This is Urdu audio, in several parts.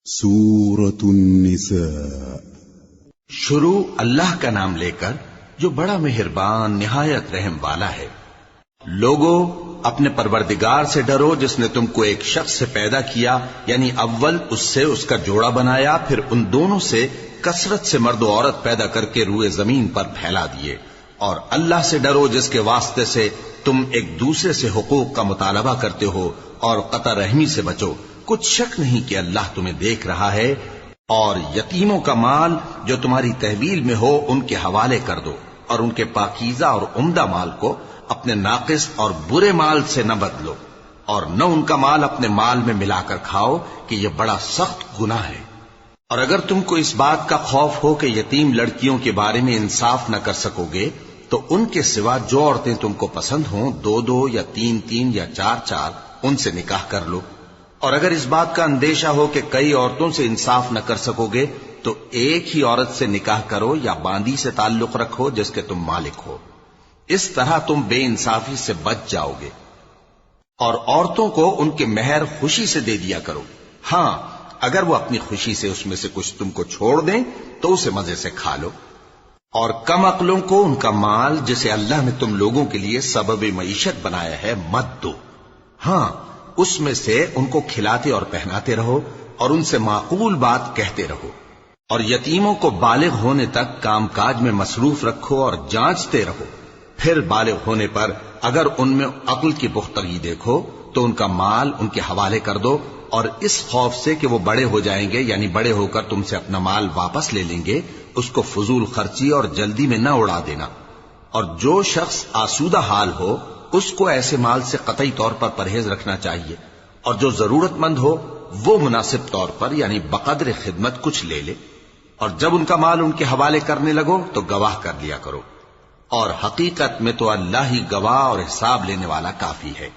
سورة النساء۔ شروع اللہ کا نام لے کر جو بڑا مہربان نہایت رحم والا ہے۔ لوگو اپنے پروردگار سے ڈرو جس نے تم کو ایک شخص سے پیدا کیا، یعنی اول اس سے اس کا جوڑا بنایا، پھر ان دونوں سے کثرت سے مرد و عورت پیدا کر کے روئے زمین پر پھیلا دیے۔ اور اللہ سے ڈرو جس کے واسطے سے تم ایک دوسرے سے حقوق کا مطالبہ کرتے ہو، اور قطع رحمی سے بچو، کچھ شک نہیں کہ اللہ تمہیں دیکھ رہا ہے۔ اور یتیموں کا مال جو تمہاری تحویل میں ہو ان کے حوالے کر دو، اور ان کے پاکیزہ اور عمدہ مال کو اپنے ناقص اور برے مال سے نہ بدلو، اور نہ ان کا مال اپنے مال میں ملا کر کھاؤ کہ یہ بڑا سخت گناہ ہے۔ اور اگر تم کو اس بات کا خوف ہو کہ یتیم لڑکیوں کے بارے میں انصاف نہ کر سکو گے تو ان کے سوا جو عورتیں تم کو پسند ہوں، دو دو یا تین تین یا چار چار، ان سے نکاح کر لو۔ اور اگر اس بات کا اندیشہ ہو کہ کئی عورتوں سے انصاف نہ کر سکو گے تو ایک ہی عورت سے نکاح کرو یا باندی سے تعلق رکھو جس کے تم مالک ہو، اس طرح تم بے انصافی سے بچ جاؤ گے۔ اور عورتوں کو ان کے مہر خوشی سے دے دیا کرو، ہاں اگر وہ اپنی خوشی سے اس میں سے کچھ تم کو چھوڑ دیں تو اسے مزے سے کھا لو۔ اور کم عقلوں کو ان کا مال جسے اللہ نے تم لوگوں کے لیے سبب معیشت بنایا ہے مت دو، ہاں اس میں سے ان کو کھلاتے اور پہناتے رہو اور ان سے معقول بات کہتے رہو۔ اور یتیموں کو بالغ ہونے تک کام کاج میں مصروف رکھو اور جانچتے رہو، پھر بالغ ہونے پر اگر ان میں عقل کی پختگی دیکھو تو ان کا مال ان کے حوالے کر دو، اور اس خوف سے کہ وہ بڑے ہو جائیں گے، یعنی بڑے ہو کر تم سے اپنا مال واپس لے لیں گے، اس کو فضول خرچی اور جلدی میں نہ اڑا دینا۔ اور جو شخص آسودہ حال ہو اس کو ایسے مال سے قطعی طور پر پرہیز رکھنا چاہیے، اور جو ضرورت مند ہو وہ مناسب طور پر یعنی بقدر خدمت کچھ لے لے۔ اور جب ان کا مال ان کے حوالے کرنے لگو تو گواہ کر لیا کرو، اور حقیقت میں تو اللہ ہی گواہ اور حساب لینے والا کافی ہے۔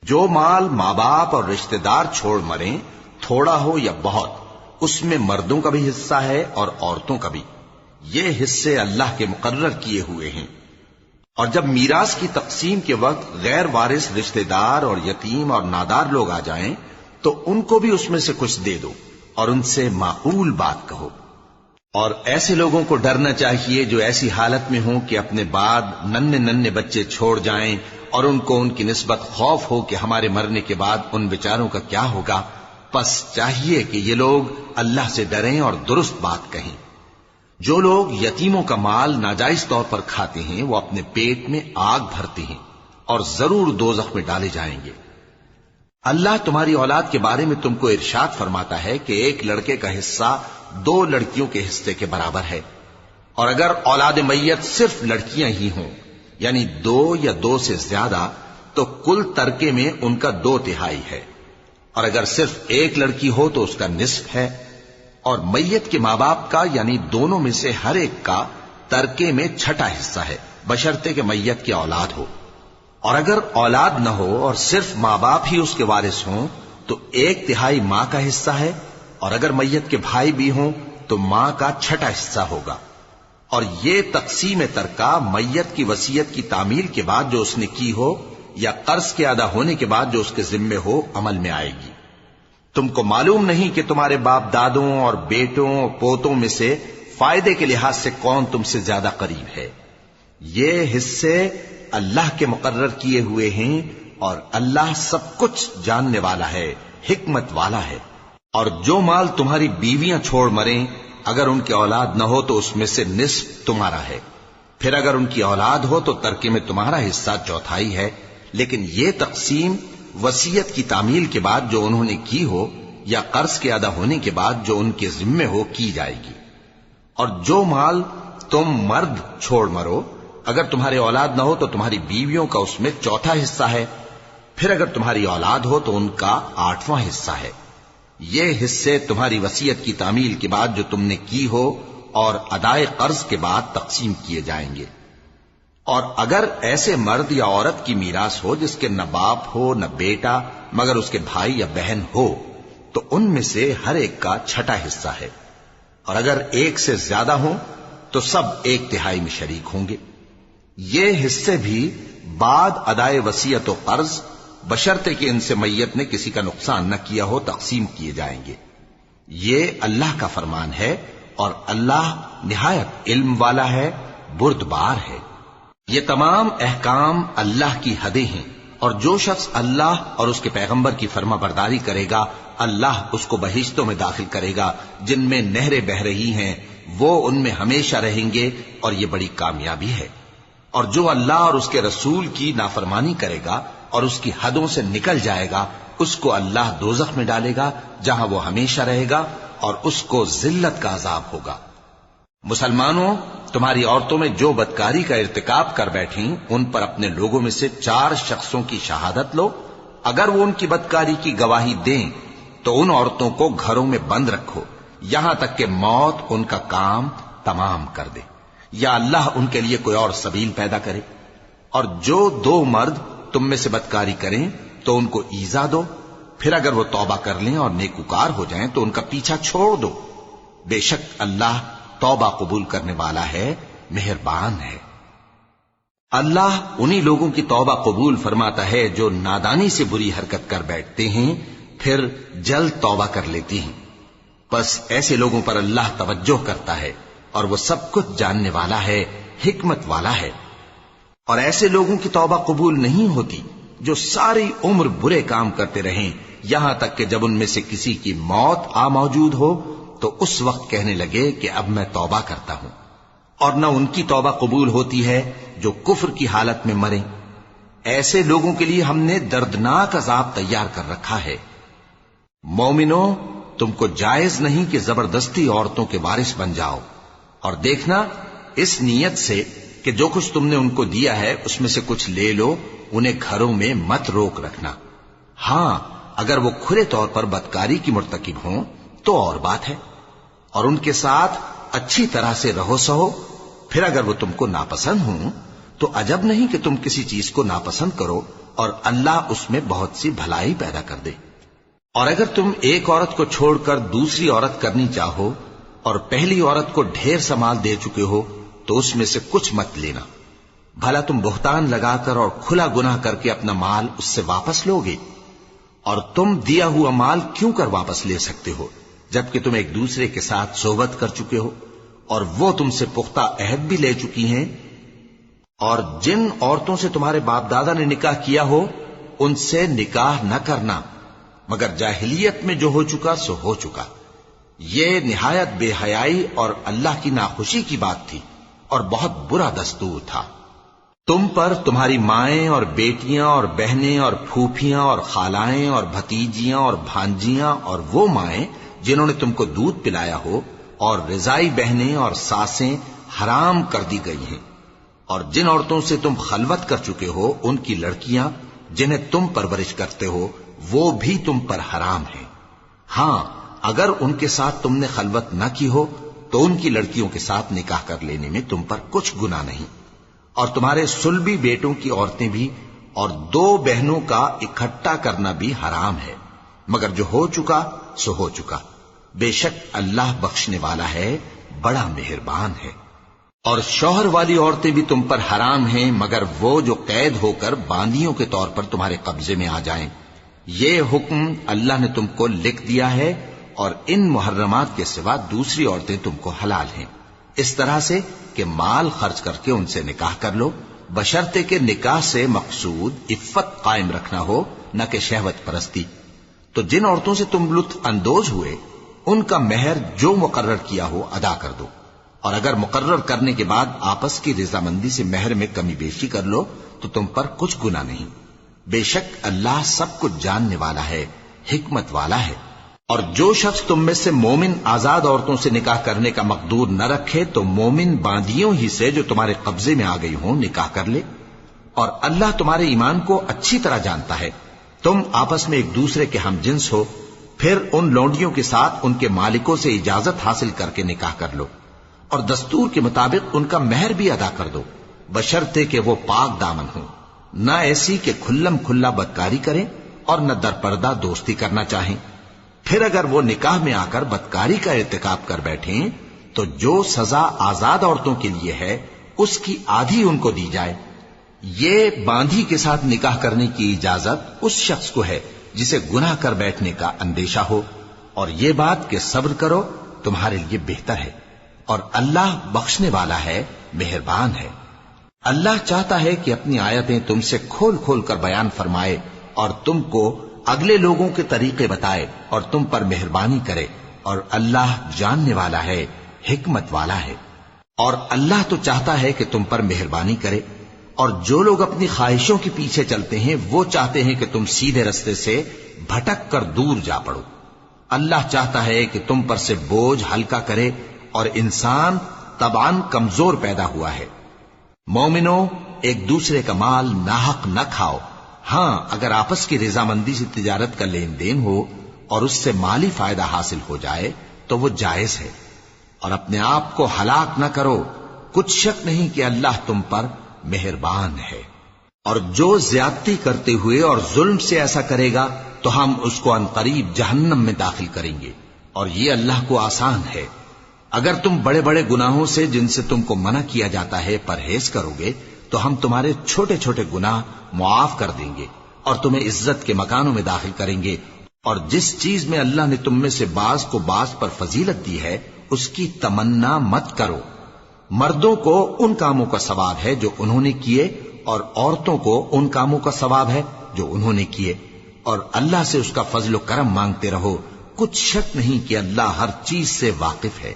جو مال ماں باپ اور رشتہ دار چھوڑ مریں، تھوڑا ہو یا بہت، اس میں مردوں کا بھی حصہ ہے اور عورتوں کا بھی، یہ حصے اللہ کے مقرر کیے ہوئے ہیں۔ اور جب میراث کی تقسیم کے وقت غیر وارث رشتہ دار اور یتیم اور نادار لوگ آ جائیں تو ان کو بھی اس میں سے کچھ دے دو اور ان سے معقول بات کہو۔ اور ایسے لوگوں کو ڈرنا چاہیے جو ایسی حالت میں ہوں کہ اپنے بعد ننھے ننھے بچے چھوڑ جائیں اور ان کو ان کی نسبت خوف ہو کہ ہمارے مرنے کے بعد ان بیچاروں کا کیا ہوگا، پس چاہیے کہ یہ لوگ اللہ سے ڈریں اور درست بات کہیں۔ جو لوگ یتیموں کا مال ناجائز طور پر کھاتے ہیں وہ اپنے پیٹ میں آگ بھرتے ہیں اور ضرور دوزخ میں ڈالے جائیں گے۔ اللہ تمہاری اولاد کے بارے میں تم کو ارشاد فرماتا ہے کہ ایک لڑکے کا حصہ دو لڑکیوں کے حصے کے برابر ہے، اور اگر اولاد میت صرف لڑکیاں ہی ہوں یعنی دو یا دو سے زیادہ تو کل ترکے میں ان کا 2/3 ہے، اور اگر صرف ایک لڑکی ہو تو اس کا نصف ہے۔ اور میت کے ماں باپ کا یعنی دونوں میں سے ہر ایک کا ترکے میں 6واں حصہ ہے، بشرطے کہ میت کی اولاد ہو۔ اور اگر اولاد نہ ہو اور صرف ماں باپ ہی اس کے وارث ہوں تو 1/3 ماں کا حصہ ہے، اور اگر میت کے بھائی بھی ہوں تو ماں کا 6واں حصہ ہوگا۔ اور یہ تقسیم ترکہ میت کی وصیت کی تعمیل کے بعد جو اس نے کی ہو یا قرض کے ادا ہونے کے بعد جو اس کے ذمے ہو عمل میں آئے گی۔ تم کو معلوم نہیں کہ تمہارے باپ دادوں اور بیٹوں اور پوتوں میں سے فائدے کے لحاظ سے کون تم سے زیادہ قریب ہے۔ یہ حصے اللہ کے مقرر کیے ہوئے ہیں، اور اللہ سب کچھ جاننے والا ہے، حکمت والا ہے۔ اور جو مال تمہاری بیویاں چھوڑ مریں اگر ان کی اولاد نہ ہو تو اس میں سے نصف تمہارا ہے، پھر اگر ان کی اولاد ہو تو ترکے میں تمہارا حصہ 1/4 ہے، لیکن یہ تقسیم وصیت کی تعمیل کے بعد جو انہوں نے کی ہو یا قرض کے ادا ہونے کے بعد جو ان کے ذمے ہو کی جائے گی۔ اور جو مال تم مرد چھوڑ مرو اگر تمہارے اولاد نہ ہو تو تمہاری بیویوں کا اس میں 1/4 حصہ ہے، پھر اگر تمہاری اولاد ہو تو ان کا 8واں حصہ ہے۔ یہ حصے تمہاری وصیت کی تعمیل کے بعد جو تم نے کی ہو اور ادائے قرض کے بعد تقسیم کیے جائیں گے۔ اور اگر ایسے مرد یا عورت کی میراث ہو جس کے نہ باپ ہو نہ بیٹا مگر اس کے بھائی یا بہن ہو تو ان میں سے ہر ایک کا 6واں حصہ ہے، اور اگر ایک سے زیادہ ہوں تو سب 1/3 میں شریک ہوں گے۔ یہ حصے بھی بعد ادائے وصیت و قرض بشرطے کہ ان سے میت نے کسی کا نقصان نہ کیا ہو تقسیم کیے جائیں گے۔ یہ اللہ کا فرمان ہے اور اللہ نہایت علم والا ہے، بردبار ہے۔ یہ تمام احکام اللہ کی حدیں ہیں، اور جو شخص اللہ اور اس کے پیغمبر کی فرما برداری کرے گا اللہ اس کو بہشتوں میں داخل کرے گا جن میں نہریں بہہ رہی ہیں، وہ ان میں ہمیشہ رہیں گے، اور یہ بڑی کامیابی ہے۔ اور جو اللہ اور اس کے رسول کی نافرمانی کرے گا اور اس کی حدوں سے نکل جائے گا اس کو اللہ دوزخ میں ڈالے گا جہاں وہ ہمیشہ رہے گا، اور اس کو ذلت کا عذاب ہوگا۔ مسلمانوں، تمہاری عورتوں میں جو بدکاری کا ارتکاب کر بیٹھیں ان پر اپنے لوگوں میں سے 4 شخصوں کی شہادت لو۔ اگر وہ ان کی بدکاری کی گواہی دیں تو ان عورتوں کو گھروں میں بند رکھو یہاں تک کہ موت ان کا کام تمام کر دے، یا اللہ ان کے لیے کوئی اور سبیل پیدا کرے۔ اور جو 2 مرد تم میں سے بدکاری کریں تو ان کو ایذا دو، پھر اگر وہ توبہ کر لیں اور نیکوکار ہو جائیں تو ان کا پیچھا چھوڑ دو۔ بے شک اللہ توبہ قبول کرنے والا ہے، مہربان ہے۔ اللہ انہی لوگوں کی توبہ قبول فرماتا ہے جو نادانی سے بری حرکت کر بیٹھتے ہیں پھر جلد توبہ کر لیتی ہیں، بس ایسے لوگوں پر اللہ توجہ کرتا ہے اور وہ سب کچھ جاننے والا ہے، حکمت والا ہے۔ اور ایسے لوگوں کی توبہ قبول نہیں ہوتی جو ساری عمر برے کام کرتے رہیں یہاں تک کہ جب ان میں سے کسی کی موت آ موجود ہو تو اس وقت کہنے لگے کہ اب میں توبہ کرتا ہوں۔ اور نہ ان کی توبہ قبول ہوتی ہے جو کفر کی حالت میں مریں۔ ایسے لوگوں کے لیے ہم نے دردناک عذاب تیار کر رکھا ہے۔ مومنوں، تم کو جائز نہیں کہ زبردستی عورتوں کے وارث بن جاؤ، اور دیکھنا اس نیت سے کہ جو کچھ تم نے ان کو دیا ہے اس میں سے کچھ لے لو، انہیں گھروں میں مت روک رکھنا۔ ہاں، اگر وہ کھلے طور پر بدکاری کی مرتکب ہوں تو اور بات ہے، اور ان کے ساتھ اچھی طرح سے رہو سہو۔ پھر اگر وہ تم کو ناپسند ہوں تو عجب نہیں کہ تم کسی چیز کو ناپسند کرو اور اللہ اس میں بہت سی بھلائی پیدا کر دے۔ اور اگر تم ایک عورت کو چھوڑ کر دوسری عورت کرنی چاہو اور پہلی عورت کو ڈھیر سا مال دے چکے ہو تو اس میں سے کچھ مت لینا، بھلا تم بہتان لگا کر اور کھلا گناہ کر کے اپنا مال اس سے واپس لوگے؟ اور تم دیا ہوا مال کیوں کر واپس لے سکتے ہو جبکہ تم ایک دوسرے کے ساتھ صحبت کر چکے ہو اور وہ تم سے پختہ عہد بھی لے چکی ہیں؟ اور جن عورتوں سے تمہارے باپ دادا نے نکاح کیا ہو ان سے نکاح نہ کرنا مگر جاہلیت میں جو ہو چکا سو ہو چکا۔ یہ نہایت بے حیائی اور اللہ کی ناخوشی کی بات تھی اور بہت برا دستور تھا۔ تم پر تمہاری مائیں اور بیٹیاں اور بہنیں اور پھوپھیاں اور خالائیں اور بھتیجیاں اور بھانجیاں اور وہ مائیں جنہوں نے تم کو دودھ پلایا ہو اور رضائی بہنیں اور ساسیں حرام کر دی گئی ہیں، اور جن عورتوں سے تم خلوت کر چکے ہو ان کی لڑکیاں جنہیں تم پرورش کرتے ہو وہ بھی تم پر حرام ہیں۔ ہاں، اگر ان کے ساتھ تم نے خلوت نہ کی ہو تو ان کی لڑکیوں کے ساتھ نکاح کر لینے میں تم پر کچھ گناہ نہیں۔ اور تمہارے صلبی بیٹوں کی عورتیں بھی اور 2 بہنوں کا اکٹھا کرنا بھی حرام ہے، مگر جو ہو چکا سو ہو چکا۔ بے شک اللہ بخشنے والا ہے، بڑا مہربان ہے۔ اور شوہر والی عورتیں بھی تم پر حرام ہیں مگر وہ جو قید ہو کر باندیوں کے طور پر تمہارے قبضے میں آ جائیں۔ یہ حکم اللہ نے تم کو لکھ دیا ہے، اور ان محرمات کے سوا دوسری عورتیں تم کو حلال ہیں، اس طرح سے کہ مال خرچ کر کے ان سے نکاح کر لو، بشرطے کہ نکاح سے مقصود عفت قائم رکھنا ہو نہ کہ شہوت پرستی۔ تو جن عورتوں سے تم لطف اندوز ہوئے ان کا مہر جو مقرر کیا ہو ادا کر دو، اور اگر مقرر کرنے کے بعد آپس کی رضامندی سے مہر میں کمی بیشی کر لو تو تم پر کچھ گناہ نہیں۔ بے شک اللہ سب کچھ جاننے والا ہے، حکمت والا ہے۔ اور جو شخص تم میں سے مومن آزاد عورتوں سے نکاح کرنے کا مقدور نہ رکھے تو مومن باندیوں ہی سے جو تمہارے قبضے میں آ گئی ہوں نکاح کر لے، اور اللہ تمہارے ایمان کو اچھی طرح جانتا ہے۔ تم آپس میں ایک دوسرے کے ہم جنس ہو، پھر ان لونڈیوں کے ساتھ ان کے مالکوں سے اجازت حاصل کر کے نکاح کر لو، اور دستور کے مطابق ان کا مہر بھی ادا کر دو، بشرطے کہ وہ پاک دامن ہوں، نہ ایسی کہ کھلم کھلا بدکاری کریں اور نہ درپردہ دوستی کرنا چاہیں۔ پھر اگر وہ نکاح میں آ کر بدکاری کا ارتکاب کر بیٹھیں تو جو سزا آزاد عورتوں کے لیے ہے اس کی آدھی ان کو دی جائے۔ یہ باندھی کے ساتھ نکاح کرنے کی اجازت اس شخص کو ہے جسے گناہ کر بیٹھنے کا اندیشہ ہو، اور یہ بات کہ صبر کرو تمہارے لیے بہتر ہے، اور اللہ بخشنے والا ہے، مہربان ہے۔ اللہ چاہتا ہے کہ اپنی آیتیں تم سے کھول کھول کر بیان فرمائے اور تم کو اگلے لوگوں کے طریقے بتائے اور تم پر مہربانی کرے، اور اللہ جاننے والا ہے، حکمت والا ہے۔ اور اللہ تو چاہتا ہے کہ تم پر مہربانی کرے، اور جو لوگ اپنی خواہشوں کے پیچھے چلتے ہیں وہ چاہتے ہیں کہ تم سیدھے رستے سے بھٹک کر دور جا پڑو۔ اللہ چاہتا ہے کہ تم پر سے بوجھ ہلکا کرے، اور انسان طبعاً کمزور پیدا ہوا ہے۔ مومنو، ایک دوسرے کا مال ناحق نہ کھاؤ، ہاں اگر آپس کی رضامندی سے تجارت کا لین دین ہو اور اس سے مالی فائدہ حاصل ہو جائے تو وہ جائز ہے، اور اپنے آپ کو ہلاک نہ کرو، کچھ شک نہیں کہ اللہ تم پر مہربان ہے۔ اور جو زیادتی کرتے ہوئے اور ظلم سے ایسا کرے گا تو ہم اس کو عنقریب جہنم میں داخل کریں گے، اور یہ اللہ کو آسان ہے۔ اگر تم بڑے بڑے گناہوں سے جن سے تم کو منع کیا جاتا ہے پرہیز کرو گے تو ہم تمہارے چھوٹے چھوٹے گناہ معاف کر دیں گے اور تمہیں عزت کے مکانوں میں داخل کریں گے۔ اور جس چیز میں اللہ نے تم میں سے بعض کو بعض پر فضیلت دی ہے اس کی تمنا مت کرو۔ مردوں کو ان کاموں کا ثواب ہے جو انہوں نے کیے، اور عورتوں کو ان کاموں کا ثواب ہے جو انہوں نے کیے، اور اللہ سے اس کا فضل و کرم مانگتے رہو، کچھ شک نہیں کہ اللہ ہر چیز سے واقف ہے۔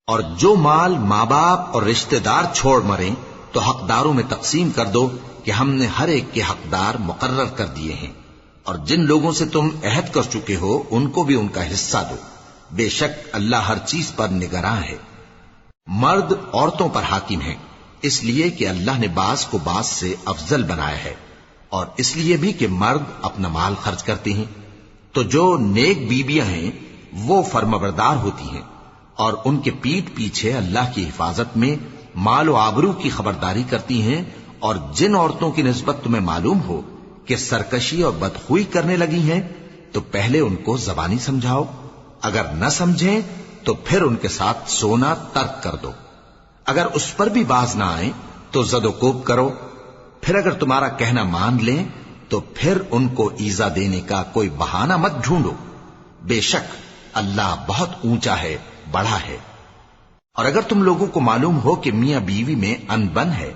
اور جو مال ماں باپ اور رشتہ دار چھوڑ مریں تو حقداروں میں تقسیم کر دو کہ ہم نے ہر ایک کے حقدار مقرر کر دیے ہیں، اور جن لوگوں سے تم عہد کر چکے ہو ان کو بھی ان کا حصہ دو، بے شک اللہ ہر چیز پر نگراں ہے۔ مرد عورتوں پر حاکم ہیں، اس لیے کہ اللہ نے بعض کو بعض سے افضل بنایا ہے، اور اس لیے بھی کہ مرد اپنا مال خرچ کرتے ہیں، تو جو نیک بیویاں ہیں وہ فرمانبردار ہوتی ہیں، اور ان کے پیٹھ پیچھے اللہ کی حفاظت میں مال و آبرو کی خبرداری کرتی ہیں۔ اور جن عورتوں کی نسبت تمہیں معلوم ہو کہ سرکشی اور بدخوئی کرنے لگی ہیں تو پہلے ان کو زبانی سمجھاؤ، اگر نہ سمجھیں تو پھر ان کے ساتھ سونا ترک کر دو۔ اگر اس پر بھی باز نہ آئیں تو زد و کوب کرو، پھر اگر تمہارا کہنا مان لیں تو پھر ان کو ایذا دینے کا کوئی بہانہ مت ڈھونڈو، بے شک اللہ بہت اونچا ہے، بڑا ہے۔ اور اگر تم لوگوں کو معلوم ہو کہ میاں بیوی میں انبن ہے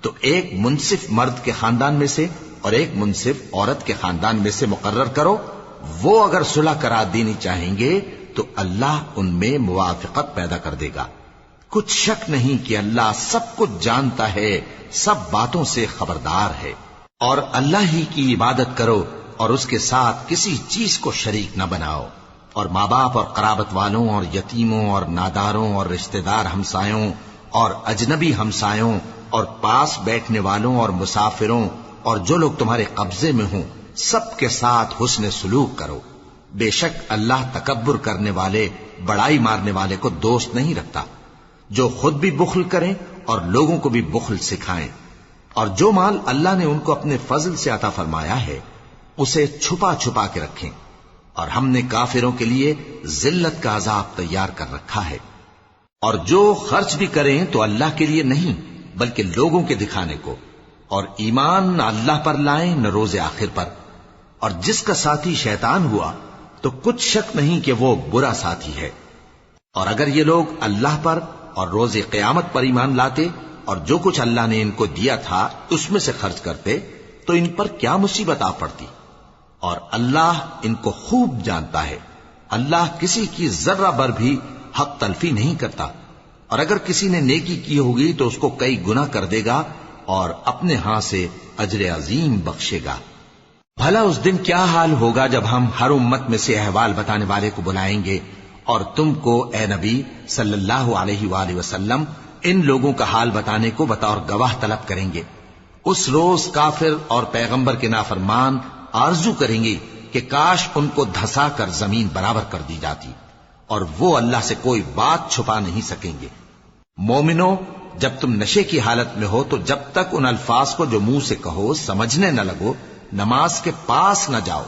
تو ایک منصف مرد کے خاندان میں سے اور ایک منصف عورت کے خاندان میں سے مقرر کرو، وہ اگر صلح کرا دینی چاہیں گے تو اللہ ان میں موافقت پیدا کر دے گا۔ کچھ شک نہیں کہ اللہ سب کچھ جانتا ہے، سب باتوں سے خبردار ہے۔ اور اللہ ہی کی عبادت کرو اور اس کے ساتھ کسی چیز کو شریک نہ بناؤ، اور ماں باپ اور قرابت والوں اور یتیموں اور ناداروں اور رشتہ دار ہمسایوں اور اجنبی ہمسایوں اور پاس بیٹھنے والوں اور مسافروں اور جو لوگ تمہارے قبضے میں ہوں سب کے ساتھ حسن سلوک کرو، بے شک اللہ تکبر کرنے والے، بڑائی مارنے والے کو دوست نہیں رکھتا۔ جو خود بھی بخل کریں اور لوگوں کو بھی بخل سکھائیں، اور جو مال اللہ نے ان کو اپنے فضل سے عطا فرمایا ہے اسے چھپا چھپا کے رکھیں، اور ہم نے کافروں کے لیے ذلت کا عذاب تیار کر رکھا ہے۔ اور جو خرچ بھی کریں تو اللہ کے لیے نہیں بلکہ لوگوں کے دکھانے کو، اور ایمان نہ اللہ پر لائیں نہ روز آخر پر۔ اور جس کا ساتھی شیطان ہوا تو کچھ شک نہیں کہ وہ برا ساتھی ہے۔ اور اگر یہ لوگ اللہ پر اور روز قیامت پر ایمان لاتے اور جو کچھ اللہ نے ان کو دیا تھا اس میں سے خرچ کرتے تو ان پر کیا مصیبت آ پڑتی، اور اللہ ان کو خوب جانتا ہے۔ اللہ کسی کی ذرہ بر بھی حق تلفی نہیں کرتا، اور اگر کسی نے نیکی کی ہوگی تو اس کو کئی گنا کر دے گا اور اپنے ہاں سے اجر عظیم بخشے گا۔ بھلا اس دن کیا حال ہوگا جب ہم ہر امت میں سے احوال بتانے والے کو بلائیں گے اور تم کو اے نبی صلی اللہ علیہ وآلہ وسلم ان لوگوں کا حال بتانے کو بطور گواہ طلب کریں گے۔ اس روز کافر اور پیغمبر کے نافرمان آرزو کریں گے کہ کاش ان کو دھسا کر زمین برابر کر دی جاتی، اور وہ اللہ سے کوئی بات چھپا نہیں سکیں گے۔ مومنو، جب تم نشے کی حالت میں ہو تو جب تک ان الفاظ کو جو منہ سے کہو سمجھنے نہ لگو نماز کے پاس نہ جاؤ،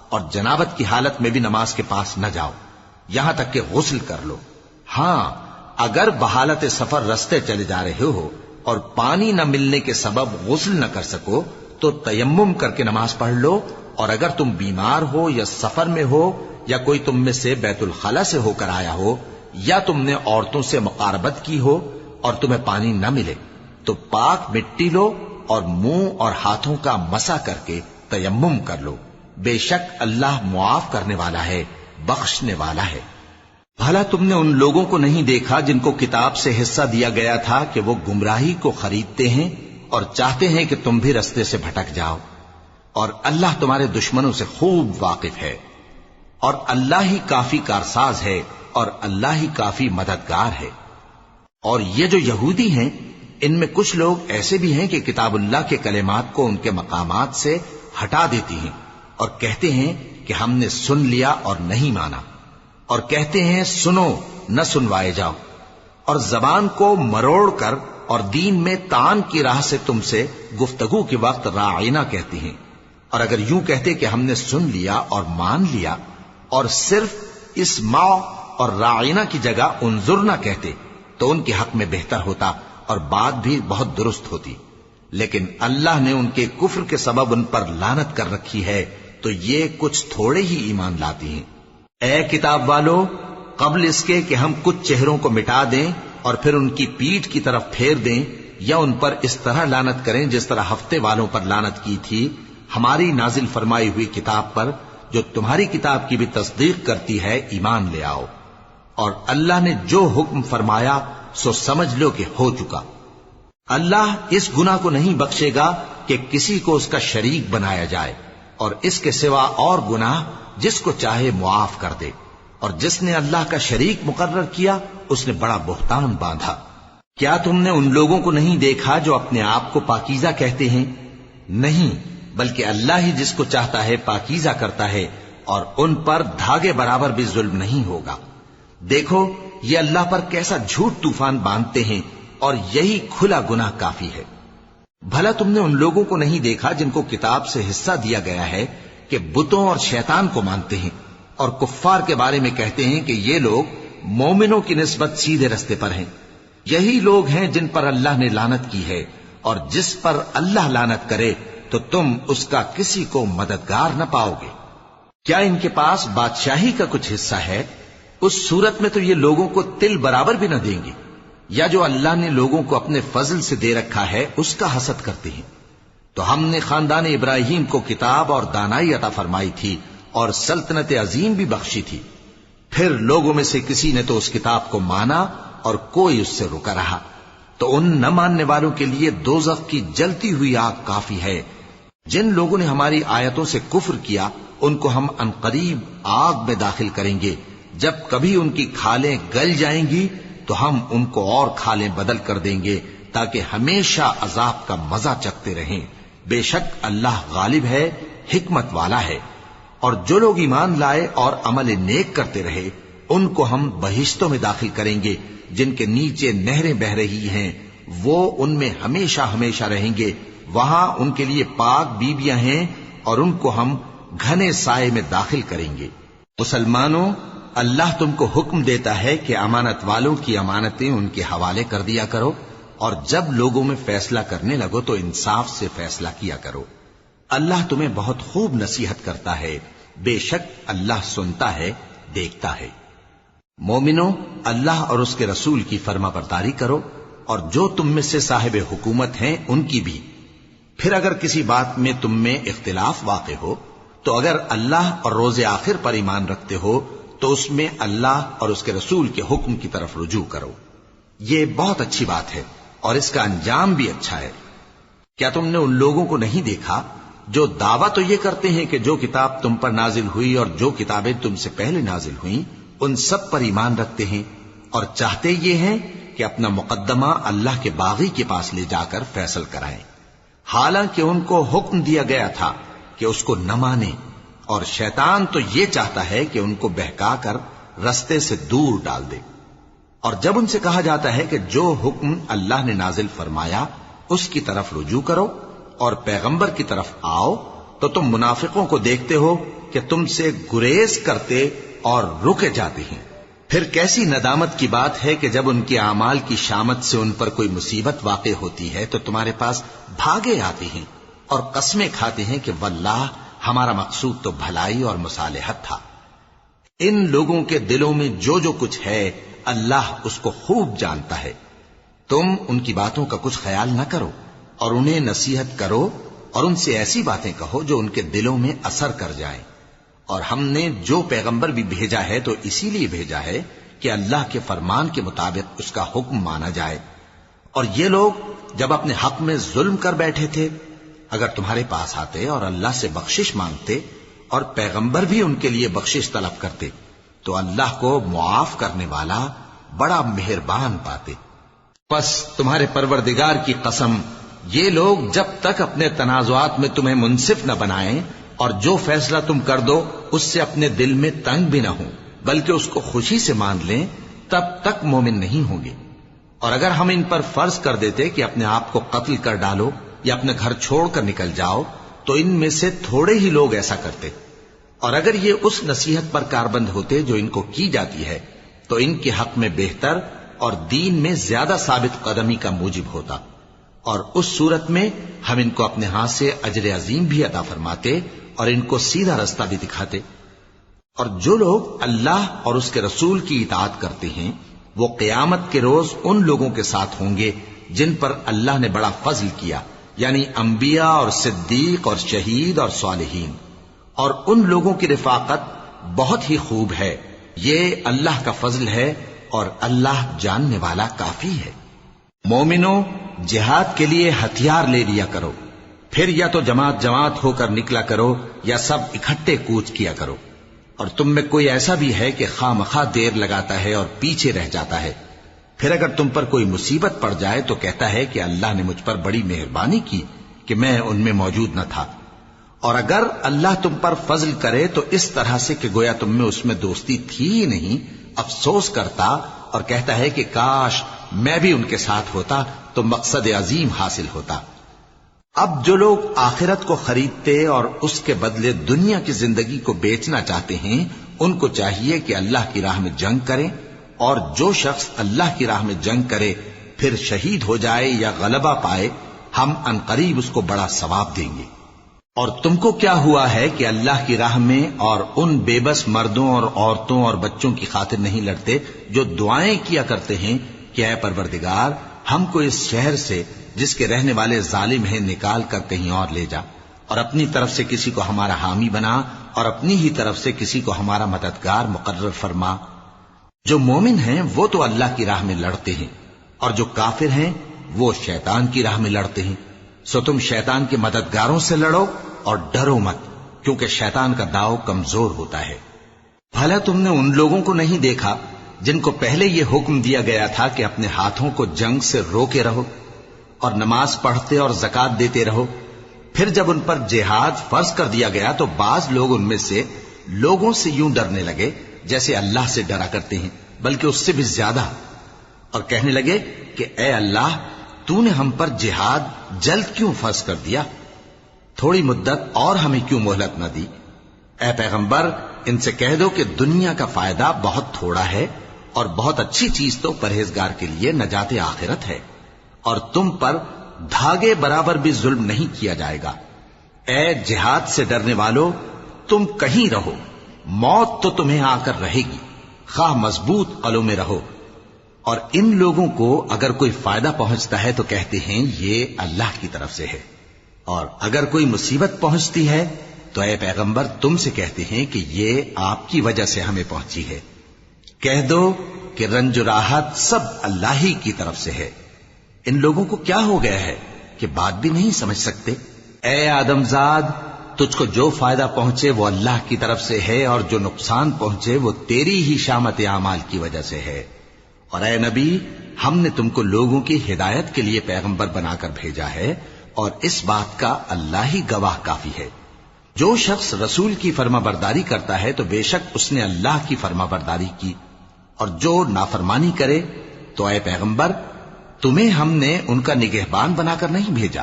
اور جنابت کی حالت میں بھی نماز کے پاس نہ جاؤ یہاں تک کہ غسل کر لو۔ ہاں، اگر بحالت سفر رستے چلے جا رہے ہو اور پانی نہ ملنے کے سبب غسل نہ کر سکو تو تیمم کر کے نماز پڑھ لو، اور اگر تم بیمار ہو یا سفر میں ہو یا کوئی تم میں سے بیت الخلا سے ہو کر آیا ہو، یا تم نے عورتوں سے مقاربت کی ہو اور تمہیں پانی نہ ملے، تو پاک مٹی لو اور منہ اور ہاتھوں کا مسح کر کے تیمم کر لو، بے شک اللہ معاف کرنے والا ہے، بخشنے والا ہے۔ بھلا تم نے ان لوگوں کو نہیں دیکھا جن کو کتاب سے حصہ دیا گیا تھا کہ وہ گمراہی کو خریدتے ہیں اور چاہتے ہیں کہ تم بھی رستے سے بھٹک جاؤ، اور اللہ تمہارے دشمنوں سے خوب واقف ہے، اور اللہ ہی کافی کارساز ہے، اور اللہ ہی کافی مددگار ہے۔ اور یہ جو یہودی ہیں، ان میں کچھ لوگ ایسے بھی ہیں کہ کتاب اللہ کے کلمات کو ان کے مقامات سے ہٹا دیتی ہیں اور کہتے ہیں کہ ہم نے سن لیا اور نہیں مانا، اور کہتے ہیں سنو نہ سنوائے جاؤ، اور زبان کو مروڑ کر اور دین میں طعن کی راہ سے تم سے گفتگو کے وقت راعینا کہتی ہیں، اور اگر یوں کہتے کہ ہم نے سن لیا اور مان لیا اور صرف اسمع اور راعینا کی جگہ انظرنا کہتے تو ان کے حق میں بہتر ہوتا اور بات بھی بہت درست ہوتی، لیکن اللہ نے ان کے کفر کے سبب ان پر لعنت کر رکھی ہے، تو یہ کچھ تھوڑے ہی ایمان لاتی ہیں۔ اے کتاب والو، قبل اس کے کہ ہم کچھ چہروں کو مٹا دیں اور پھر ان کی پیٹھ کی طرف پھیر دیں یا ان پر اس طرح لعنت کریں جس طرح ہفتے والوں پر لعنت کی تھی، ہماری نازل فرمائی ہوئی کتاب پر جو تمہاری کتاب کی بھی تصدیق کرتی ہے ایمان لے آؤ، اور اللہ نے جو حکم فرمایا سو سمجھ لو کہ ہو چکا۔ اللہ اس گناہ کو نہیں بخشے گا کہ کسی کو اس کا شریک بنایا جائے، اور اس کے سوا اور گناہ جس کو چاہے معاف کر دے، اور جس نے اللہ کا شریک مقرر کیا اس نے بڑا بہتان باندھا۔ کیا تم نے ان لوگوں کو نہیں دیکھا جو اپنے آپ کو پاکیزہ کہتے ہیں؟ نہیں، بلکہ اللہ ہی جس کو چاہتا ہے پاکیزہ کرتا ہے، اور ان پر دھاگے برابر بھی ظلم نہیں ہوگا۔ دیکھو یہ اللہ پر کیسا جھوٹ طوفان باندھتے ہیں، اور یہی کھلا گناہ کافی ہے۔ بھلا تم نے ان لوگوں کو نہیں دیکھا جن کو کتاب سے حصہ دیا گیا ہے کہ بتوں اور شیطان کو مانتے ہیں، اور کفار کے بارے میں کہتے ہیں کہ یہ لوگ مومنوں کی نسبت سیدھے رستے پر ہیں۔ یہی لوگ ہیں جن پر اللہ نے لعنت کی ہے، اور جس پر اللہ لعنت کرے تو تم اس کا کسی کو مددگار نہ پاؤ گے۔ کیا ان کے پاس بادشاہی کا کچھ حصہ ہے؟ اس صورت میں تو یہ لوگوں کو تل برابر بھی نہ دیں گے، یا جو اللہ نے لوگوں کو اپنے فضل سے دے رکھا ہے اس کا حسد کرتے ہیں۔ تو ہم نے خاندان ابراہیم کو کتاب اور دانائی عطا فرمائی تھی اور سلطنت عظیم بھی بخشی تھی، پھر لوگوں میں سے کسی نے تو اس کتاب کو مانا اور کوئی اس سے رکا رہا، تو ان نہ ماننے والوں کے لیے دوزخ کی جلتی ہوئی آگ کافی ہے۔ جن لوگوں نے ہماری آیتوں سے کفر کیا ان کو ہم عنقریب آگ میں داخل کریں گے، جب کبھی ان کی کھالیں گل جائیں گی تو ہم ان کو اور کھالیں بدل کر دیں گے تاکہ ہمیشہ عذاب کا مزہ چکھتے رہیں۔ بے شک اللہ غالب ہے، حکمت والا ہے۔ اور جو لوگ ایمان لائے اور عمل نیک کرتے رہے ان کو ہم بہشتوں میں داخل کریں گے جن کے نیچے نہریں بہ رہی ہیں، وہ ان میں ہمیشہ ہمیشہ رہیں گے، وہاں ان کے لیے پاک بیویاں ہیں اور ان کو ہم گھنے سائے میں داخل کریں گے۔ مسلمانوں، اللہ تم کو حکم دیتا ہے کہ امانت والوں کی امانتیں ان کے حوالے کر دیا کرو، اور جب لوگوں میں فیصلہ کرنے لگو تو انصاف سے فیصلہ کیا کرو۔ اللہ تمہیں بہت خوب نصیحت کرتا ہے، بے شک اللہ سنتا ہے، دیکھتا ہے۔ مومنو، اللہ اور اس کے رسول کی فرما برداری کرو، اور جو تم میں سے صاحب حکومت ہیں ان کی بھی۔ پھر اگر کسی بات میں تم میں اختلاف واقع ہو تو اگر اللہ اور روز آخر پر ایمان رکھتے ہو تو اس میں اللہ اور اس کے رسول کے حکم کی طرف رجوع کرو۔ یہ بہت اچھی بات ہے اور اس کا انجام بھی اچھا ہے۔ کیا تم نے ان لوگوں کو نہیں دیکھا جو دعویٰ تو یہ کرتے ہیں کہ جو کتاب تم پر نازل ہوئی اور جو کتابیں تم سے پہلے نازل ہوئیں ان سب پر ایمان رکھتے ہیں، اور چاہتے یہ ہیں کہ اپنا مقدمہ اللہ کے باغی کے پاس لے جا کر فیصل کرائیں، حالانکہ ان کو حکم دیا گیا تھا کہ اس کو نہ مانیں، اور شیطان تو یہ چاہتا ہے کہ ان کو بہکا کر رستے سے دور ڈال دے۔ اور جب ان سے کہا جاتا ہے کہ جو حکم اللہ نے نازل فرمایا اس کی طرف رجوع کرو اور پیغمبر کی طرف آؤ، تو تم منافقوں کو دیکھتے ہو کہ تم سے گریز کرتے اور رکے جاتے ہیں۔ پھر کیسی ندامت کی بات ہے کہ جب ان کے اعمال کی شامت سے ان پر کوئی مصیبت واقع ہوتی ہے تو تمہارے پاس بھاگے آتے ہیں اور قسمیں کھاتے ہیں کہ واللہ ہمارا مقصود تو بھلائی اور مصالحت تھا۔ ان لوگوں کے دلوں میں جو جو کچھ ہے اللہ اس کو خوب جانتا ہے. تم ان کی باتوں کا کچھ خیال نہ کرو اور انہیں نصیحت کرو اور ان سے ایسی باتیں کہو جو ان کے دلوں میں اثر کر جائیں. اور ہم نے جو پیغمبر بھی بھیجا ہے تو اسی لیے بھیجا ہے کہ اللہ کے فرمان کے مطابق اس کا حکم مانا جائے. اور یہ لوگ جب اپنے حق میں ظلم کر بیٹھے تھے، اگر تمہارے پاس آتے اور اللہ سے بخشش مانگتے اور پیغمبر بھی ان کے لیے بخشش طلب کرتے تو اللہ کو معاف کرنے والا بڑا مہربان پاتے. پس تمہارے پروردگار کی قسم، یہ لوگ جب تک اپنے تنازعات میں تمہیں منصف نہ بنائیں اور جو فیصلہ تم کر دو اس سے اپنے دل میں تنگ بھی نہ ہوں بلکہ اس کو خوشی سے مان لیں، تب تک مومن نہیں ہوں گے. اور اگر ہم ان پر فرض کر دیتے کہ اپنے آپ کو قتل کر ڈالو یا اپنے گھر چھوڑ کر نکل جاؤ تو ان میں سے تھوڑے ہی لوگ ایسا کرتے. اور اگر یہ اس نصیحت پر کاربند ہوتے جو ان کو کی جاتی ہے تو ان کے حق میں بہتر اور دین میں زیادہ ثابت قدمی کا موجب ہوتا. اور اس صورت میں ہم ان کو اپنے ہاتھ سے اجر عظیم بھی عطا فرماتے اور ان کو سیدھا رستہ بھی دکھاتے. اور جو لوگ اللہ اور اس کے رسول کی اطاعت کرتے ہیں وہ قیامت کے روز ان لوگوں کے ساتھ ہوں گے جن پر اللہ نے بڑا فضل کیا، یعنی انبیاء اور صدیق اور شہید اور صالحین. اور ان لوگوں کی رفاقت بہت ہی خوب ہے. یہ اللہ کا فضل ہے اور اللہ جاننے والا کافی ہے. مومنوں، جہاد کے لیے ہتھیار لے لیا کرو، پھر یا تو جماعت جماعت ہو کر نکلا کرو یا سب اکٹھے کوچ کیا کرو. اور تم میں کوئی ایسا بھی ہے کہ خواہ مخواہ دیر لگاتا ہے اور پیچھے رہ جاتا ہے، پھر اگر تم پر کوئی مصیبت پڑ جائے تو کہتا ہے کہ اللہ نے مجھ پر بڑی مہربانی کی کہ میں ان میں موجود نہ تھا. اور اگر اللہ تم پر فضل کرے تو اس طرح سے کہ گویا تم میں اس میں دوستی تھی ہی نہیں، افسوس کرتا اور کہتا ہے کہ کاش میں بھی ان کے ساتھ ہوتا تو مقصد عظیم حاصل ہوتا. اب جو لوگ آخرت کو خریدتے اور اس کے بدلے دنیا کی زندگی کو بیچنا چاہتے ہیں ان کو چاہیے کہ اللہ کی راہ میں جنگ کریں، اور جو شخص اللہ کی راہ میں جنگ کرے پھر شہید ہو جائے یا غلبہ پائے ہم عنقریب اس کو بڑا ثواب دیں گے. اور تم کو کیا ہوا ہے کہ اللہ کی راہ میں اور ان بے بس مردوں اور عورتوں اور بچوں کی خاطر نہیں لڑتے جو دعائیں کیا کرتے ہیں کہ اے پروردگار ہم کو اس شہر سے جس کے رہنے والے ظالم ہیں نکال کر کہیں اور لے جا، اور اپنی طرف سے کسی کو ہمارا حامی بنا اور اپنی ہی طرف سے کسی کو ہمارا مددگار مقرر فرما. جو مومن ہیں وہ تو اللہ کی راہ میں لڑتے ہیں اور جو کافر ہیں وہ شیطان کی راہ میں لڑتے ہیں. سو تم شیطان کے مددگاروں سے لڑو اور ڈرو مت، کیونکہ شیطان کا داؤ کمزور ہوتا ہے. بھلا تم نے ان لوگوں کو نہیں دیکھا جن کو پہلے یہ حکم دیا گیا تھا کہ اپنے ہاتھوں کو جنگ سے روکے رہو اور نماز پڑھتے اور زکات دیتے رہو، پھر جب ان پر جہاد فرض کر دیا گیا تو بعض لوگ ان میں سے لوگوں سے یوں ڈرنے لگے جیسے اللہ سے ڈرا کرتے ہیں بلکہ اس سے بھی زیادہ، اور کہنے لگے کہ اے اللہ تو نے ہم پر جہاد جلد کیوں فرض کر دیا، تھوڑی مدت اور ہمیں کیوں مہلت نہ دی. اے پیغمبر ان سے کہہ دو کہ دنیا کا فائدہ بہت تھوڑا ہے اور بہت اچھی چیز تو پرہیزگار کے لیے نجات آخرت ہے، اور تم پر دھاگے برابر بھی ظلم نہیں کیا جائے گا. اے جہاد سے ڈرنے والو تم کہیں رہو، موت تو تمہیں آ کر رہے گی، خواہ مضبوط قلعوں میں رہو. اور ان لوگوں کو اگر کوئی فائدہ پہنچتا ہے تو کہتے ہیں یہ اللہ کی طرف سے ہے، اور اگر کوئی مصیبت پہنچتی ہے تو اے پیغمبر تم سے کہتے ہیں کہ یہ آپ کی وجہ سے ہمیں پہنچی ہے. کہہ دو کہ رنج و راحت سب اللہ ہی کی طرف سے ہے. ان لوگوں کو کیا ہو گیا ہے کہ بات بھی نہیں سمجھ سکتے. اے آدم زاد تجھ کو جو فائدہ پہنچے وہ اللہ کی طرف سے ہے اور جو نقصان پہنچے وہ تیری ہی شامت اعمال کی وجہ سے ہے. اور اے نبی ہم نے تم کو لوگوں کی ہدایت کے لیے پیغمبر بنا کر بھیجا ہے اور اس بات کا اللہ ہی گواہ کافی ہے. جو شخص رسول کی فرما برداری کرتا ہے تو بے شک اس نے اللہ کی فرما برداری کی، اور جو نافرمانی کرے تو اے پیغمبر تمہیں ہم نے ان کا نگہبان بنا کر نہیں بھیجا.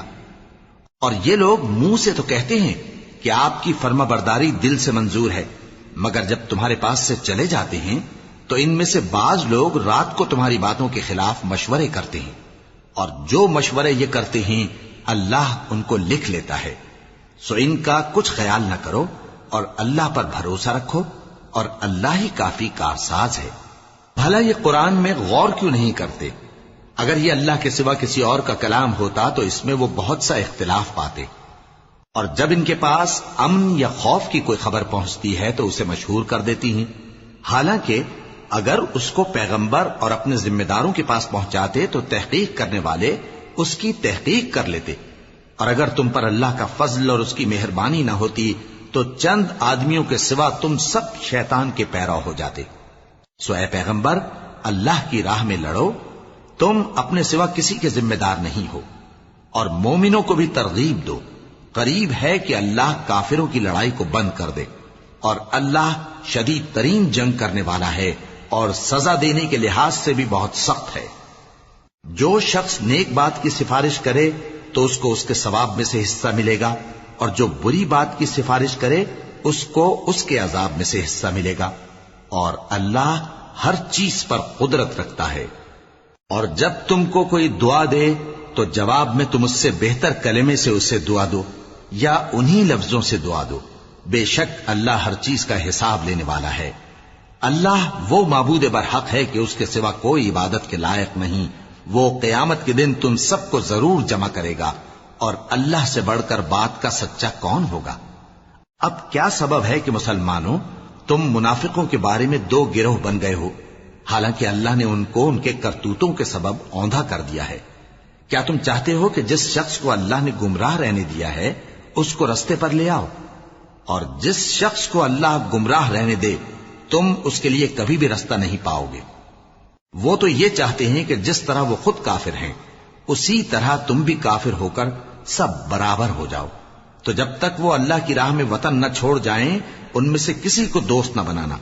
اور یہ لوگ منہ سے تو کہتے ہیں کہ آپ کی فرما برداری دل سے منظور ہے، مگر جب تمہارے پاس سے چلے جاتے ہیں تو ان میں سے بعض لوگ رات کو تمہاری باتوں کے خلاف مشورے کرتے ہیں، اور جو مشورے یہ کرتے ہیں اللہ ان کو لکھ لیتا ہے. سو ان کا کچھ خیال نہ کرو اور اللہ پر بھروسہ رکھو اور اللہ ہی کافی کارساز ہے۔ بھلا یہ قرآن میں غور کیوں نہیں کرتے؟ اگر یہ اللہ کے سوا کسی اور کا کلام ہوتا تو اس میں وہ بہت سا اختلاف پاتے، اور جب ان کے پاس امن یا خوف کی کوئی خبر پہنچتی ہے تو اسے مشہور کر دیتی ہیں، حالانکہ اگر اس کو پیغمبر اور اپنے ذمہ داروں کے پاس پہنچاتے تو تحقیق کرنے والے اس کی تحقیق کر لیتے، اور اگر تم پر اللہ کا فضل اور اس کی مہربانی نہ ہوتی تو چند آدمیوں کے سوا تم سب شیطان کے پیرو ہو جاتے۔ سو اے پیغمبر، اللہ کی راہ میں لڑو، تم اپنے سوا کسی کے ذمہ دار نہیں ہو، اور مومنوں کو بھی ترغیب دو، قریب ہے کہ اللہ کافروں کی لڑائی کو بند کر دے، اور اللہ شدید ترین جنگ کرنے والا ہے اور سزا دینے کے لحاظ سے بھی بہت سخت ہے۔ جو شخص نیک بات کی سفارش کرے تو اس کو اس کے ثواب میں سے حصہ ملے گا، اور جو بری بات کی سفارش کرے اس کو اس کے عذاب میں سے حصہ ملے گا، اور اللہ ہر چیز پر قدرت رکھتا ہے۔ اور جب تم کو کوئی دعا دے تو جواب میں تم اس سے بہتر کلمے سے اسے دعا دو یا انہی لفظوں سے دعا دو، بے شک اللہ ہر چیز کا حساب لینے والا ہے۔ اللہ وہ معبود برحق ہے کہ اس کے سوا کوئی عبادت کے لائق نہیں، وہ قیامت کے دن تم سب کو ضرور جمع کرے گا، اور اللہ سے بڑھ کر بات کا سچا کون ہوگا؟ اب کیا سبب ہے کہ مسلمانوں تم منافقوں کے بارے میں دو گروہ بن گئے ہو، حالانکہ اللہ نے ان کو ان کے کرتوتوں کے سبب اوندھا کر دیا ہے؟ کیا تم چاہتے ہو کہ جس شخص کو اللہ نے گمراہ رہنے دیا ہے اس کو رستے پر لے آؤ، اور جس شخص کو اللہ گمراہ رہنے دے تم اس کے لیے کبھی بھی رستہ نہیں پاؤ گے؟ وہ تو یہ چاہتے ہیں کہ جس طرح وہ خود کافر ہیں اسی طرح تم بھی کافر ہو کر سب برابر ہو جاؤ۔ تو جب تک وہ اللہ کی راہ میں وطن نہ چھوڑ جائیں ان میں سے کسی کو دوست نہ بنانا،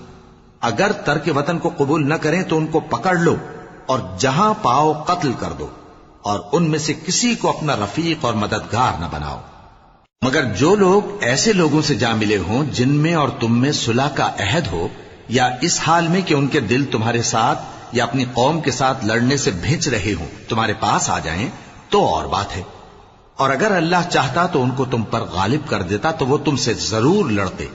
اگر ترک وطن کو قبول نہ کریں تو ان کو پکڑ لو اور جہاں پاؤ قتل کر دو، اور ان میں سے کسی کو اپنا رفیق اور مددگار نہ بناؤ، مگر جو لوگ ایسے لوگوں سے جا ملے ہوں جن میں اور تم میں صلح کا عہد ہو، یا اس حال میں کہ ان کے دل تمہارے ساتھ یا اپنی قوم کے ساتھ لڑنے سے بھج رہے ہوں تمہارے پاس آ جائیں تو اور بات ہے، اور اگر اللہ چاہتا تو ان کو تم پر غالب کر دیتا تو وہ تم سے ضرور لڑتے۔